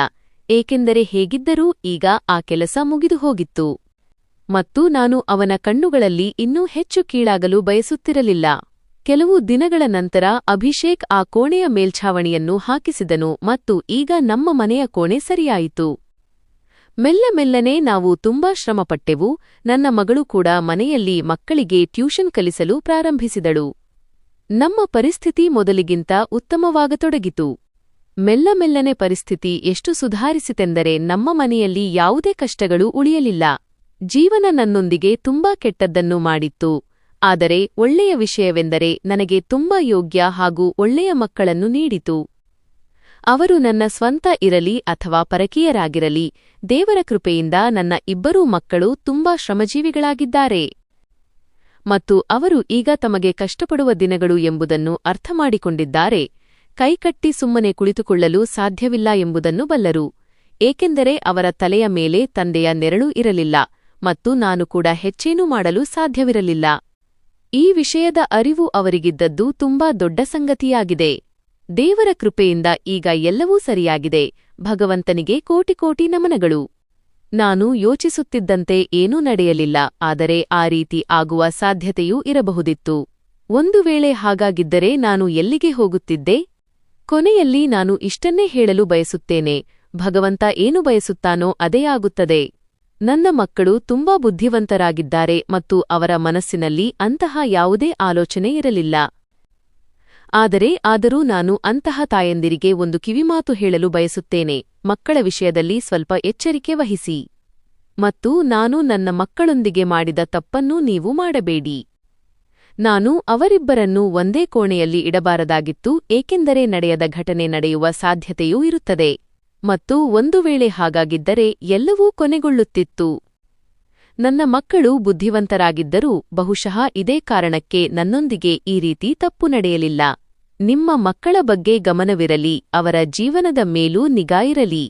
ಏಕೆಂದರೆ ಹೇಗಿದ್ದರೂ ಈಗ ಆ ಕೆಲಸ ಮುಗಿದು ಹೋಗಿತ್ತು. ಮತ್ತು ನಾನು ಅವನ ಕಣ್ಣುಗಳಲ್ಲಿ ಇನ್ನೂ ಹೆಚ್ಚು ಕೀಳಾಗಲು ಬಯಸುತ್ತಿರಲಿಲ್ಲ. ಕೆಲವು ದಿನಗಳ ನಂತರ ಅಭಿಷೇಕ್ ಆ ಕೋಣೆಯ ಮೇಲ್ಛಾವಣಿಯನ್ನು ಹಾಕಿಸಿದನು ಮತ್ತು ಈಗ ನಮ್ಮ ಮನೆಯ ಕೋಣೆ ಸರಿಯಾಯಿತು. ಮೆಲ್ಲನೆ ನಾವು ತುಂಬಾ ಶ್ರಮಪಟ್ಟೆವು. ನನ್ನ ಮಗಳು ಕೂಡ ಮನೆಯಲ್ಲಿ ಮಕ್ಕಳಿಗೆ ಟ್ಯೂಷನ್ ಕಲಿಸಲು ಪ್ರಾರಂಭಿಸಿದಳು. ನಮ್ಮ ಪರಿಸ್ಥಿತಿ ಮೊದಲಿಗಿಂತ ಉತ್ತಮವಾಗತೊಡಗಿತು. ಮೆಲ್ಲನೆ ಪರಿಸ್ಥಿತಿ ಎಷ್ಟು ಸುಧಾರಿಸಿತೆಂದರೆ ನಮ್ಮ ಮನೆಯಲ್ಲಿ ಯಾವುದೇ ಕಷ್ಟಗಳು ಉಳಿಯಲಿಲ್ಲ. ಜೀವನ ನನ್ನೊಂದಿಗೆ ತುಂಬಾ ಕೆಟ್ಟದ್ದನ್ನು ಮಾಡಿತ್ತು. ಆದರೆ ಒಳ್ಳೆಯ ವಿಷಯವೆಂದರೆ ನನಗೆ ತುಂಬಾ ಯೋಗ್ಯ ಹಾಗೂ ಒಳ್ಳೆಯ ಮಕ್ಕಳನ್ನು ನೀಡಿತು. ಅವರು ನನ್ನ ಸ್ವಂತ ಇರಲಿ ಅಥವಾ ಪರಕೀಯರಾಗಿರಲಿ, ದೇವರ ಕೃಪೆಯಿಂದ ನನ್ನ ಇಬ್ಬರೂ ಮಕ್ಕಳು ತುಂಬಾ ಶ್ರಮಜೀವಿಗಳಾಗಿದ್ದಾರೆ ಮತ್ತು ಅವರು ಈಗ ತಮಗೆ ಕಷ್ಟಪಡುವ ದಿನಗಳು ಎಂಬುದನ್ನು ಅರ್ಥಮಾಡಿಕೊಂಡಿದ್ದಾರೆ. ಕೈಕಟ್ಟಿ ಸುಮ್ಮನೆ ಕುಳಿತುಕೊಳ್ಳಲು ಸಾಧ್ಯವಿಲ್ಲ ಎಂಬುದನ್ನು ಬಲ್ಲರು, ಏಕೆಂದರೆ ಅವರ ತಲೆಯ ಮೇಲೆ ತಂದೆಯ ನೆರಳು ಇರಲಿಲ್ಲ ಮತ್ತು ನಾನು ಕೂಡ ಹೆಚ್ಚೇನೂ ಮಾಡಲು ಸಾಧ್ಯವಿರಲಿಲ್ಲ. ಈ ವಿಷಯದ ಅರಿವು ಅವರಿಗಿದ್ದದ್ದು ತುಂಬಾ ದೊಡ್ಡ ಸಂಗತಿಯಾಗಿದೆ. ದೇವರ ಕೃಪೆಯಿಂದ ಈಗ ಎಲ್ಲವೂ ಸರಿಯಾಗಿದೆ. ಭಗವಂತನಿಗೆ ಕೋಟಿ ನಮನಗಳು. ನಾನು ಯೋಚಿಸುತ್ತಿದ್ದಂತೆ ಏನೂ ನಡೆಯಲಿಲ್ಲ, ಆದರೆ ಆ ರೀತಿ ಆಗುವ ಸಾಧ್ಯತೆಯೂ ಇರಬಹುದಿತ್ತು. ಒಂದು ವೇಳೆ ಹಾಗಾಗಿದ್ದರೆ ನಾನು ಎಲ್ಲಿಗೆ ಹೋಗುತ್ತಿದ್ದೆ? ಕೊನೆಯಲ್ಲಿ ನಾನು ಇಷ್ಟನ್ನೇ ಹೇಳಲು ಬಯಸುತ್ತೇನೆ, ಭಗವಂತ ಏನು ಬಯಸುತ್ತಾನೋ ಅದೇ ಆಗುತ್ತದೆ. ನನ್ನ ಮಕ್ಕಳು ತುಂಬಾ ಬುದ್ಧಿವಂತರಾಗಿದ್ದಾರೆ ಮತ್ತು ಅವರ ಮನಸ್ಸಿನಲ್ಲಿ ಅಂತಹ ಯಾವುದೇ ಆಲೋಚನೆ ಇರಲಿಲ್ಲ. ಆದರೂ ನಾನು ಅಂತಹ ತಾಯಂದಿರಿಗೆ ಒಂದು ಕಿವಿಮಾತು ಹೇಳಲು ಬಯಸುತ್ತೇನೆ, ಮಕ್ಕಳ ವಿಷಯದಲ್ಲಿ ಸ್ವಲ್ಪ ಎಚ್ಚರಿಕೆ ವಹಿಸಿ. ಮತ್ತು ನಾನು ನನ್ನ ಮಕ್ಕಳೊಂದಿಗೆ ಮಾಡಿದ ತಪ್ಪನ್ನು ನೀವು ಮಾಡಬೇಡಿ. ನಾನು ಅವರಿಬ್ಬರನ್ನೂ ಒಂದೇ ಕೋಣೆಯಲ್ಲಿ ಇಡಬಾರದಾಗಿತ್ತು, ಏಕೆಂದರೆ ನಡೆಯದ ಘಟನೆ ನಡೆಯುವ ಸಾಧ್ಯತೆಯೂ ಇರುತ್ತದೆ ಮತ್ತು ಒಂದು ವೇಳೆ ಹಾಗಾಗಿದ್ದರೆ ಎಲ್ಲವೂ ಕೊನೆಗೊಳ್ಳುತ್ತಿತ್ತು. ನನ್ನ ಮಕ್ಕಳು ಬುದ್ಧಿವಂತರಾಗಿದ್ದರೂ ಬಹುಶಃ ಇದೇ ಕಾರಣಕ್ಕೆ ನನ್ನೊಂದಿಗೆ ಈ ರೀತಿ ತಪ್ಪು ನಡೆಯಲಿಲ್ಲ. ನಿಮ್ಮ ಮಕ್ಕಳ ಬಗ್ಗೆ ಗಮನವಿರಲಿ, ಅವರ ಜೀವನದ ಮೇಲೂ ನಿಗಾ ಇರಲಿ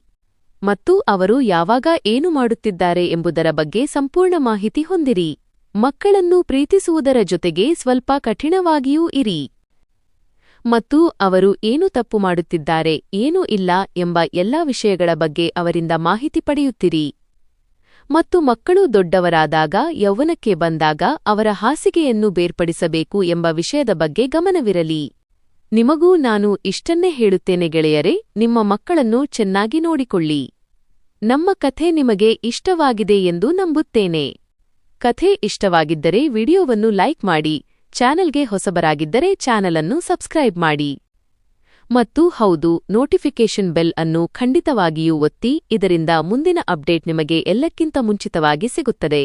ಮತ್ತು ಅವರು ಯಾವಾಗ ಏನು ಮಾಡುತ್ತಿದ್ದಾರೆ ಎಂಬುದರ ಬಗ್ಗೆ ಸಂಪೂರ್ಣ ಮಾಹಿತಿ ಹೊಂದಿರಿ. ಮಕ್ಕಳನ್ನು ಪ್ರೀತಿಸುವುದರ ಜೊತೆಗೆ ಸ್ವಲ್ಪ ಕಠಿಣವಾಗಿಯೂ ಇರಿ ಮತ್ತು ಅವರು ಏನು ತಪ್ಪು ಮಾಡುತ್ತಿದ್ದಾರೆ, ಏನೂ ಇಲ್ಲ ಎಂಬ ಎಲ್ಲಾ ವಿಷಯಗಳ ಬಗ್ಗೆ ಅವರಿಂದ ಮಾಹಿತಿ ಪಡೆಯುತ್ತಿರಿ. ಮತ್ತು ಮಕ್ಕಳು ದೊಡ್ಡವರಾದಾಗ, ಯೌವನಕ್ಕೆ ಬಂದಾಗ ಅವರ ಹಾಸಿಗೆಯನ್ನು ಬೇರ್ಪಡಿಸಬೇಕು ಎಂಬ ವಿಷಯದ ಬಗ್ಗೆ ಗಮನವಿರಲಿ. ನಿಮಗೂ ನಾನು ಇಷ್ಟನ್ನೇ ಹೇಳುತ್ತೇನೆ ಗೆಳೆಯರೇ, ನಿಮ್ಮ ಮಕ್ಕಳನ್ನು ಚೆನ್ನಾಗಿ ನೋಡಿಕೊಳ್ಳಿ. ನಮ್ಮ ಕಥೆ ನಿಮಗೆ ಇಷ್ಟವಾಗಿದೆ ಎಂದು ನಂಬುತ್ತೇನೆ. ಕಥೆ ಇಷ್ಟವಾಗಿದ್ದರೆ ವಿಡಿಯೋವನ್ನು ಲೈಕ್ ಮಾಡಿ, ಚಾನೆಲ್ಗೆ ಹೊಸಬರಾಗಿದ್ದರೆ ಚಾನೆಲ್ ಅನ್ನು ಸಬ್ಸ್ಕ್ರೈಬ್ ಮಾಡಿ ಮತ್ತು ಹೌದು, ನೋಟಿಫಿಕೇಷನ್ ಬೆಲ್ ಅನ್ನು ಖಂಡಿತವಾಗಿಯೂ ಒತ್ತಿ. ಇದರಿಂದ ಮುಂದಿನ ಅಪ್ಡೇಟ್ ನಿಮಗೆ ಎಲ್ಲಕ್ಕಿಂತ ಮುಂಚಿತವಾಗಿ ಸಿಗುತ್ತದೆ.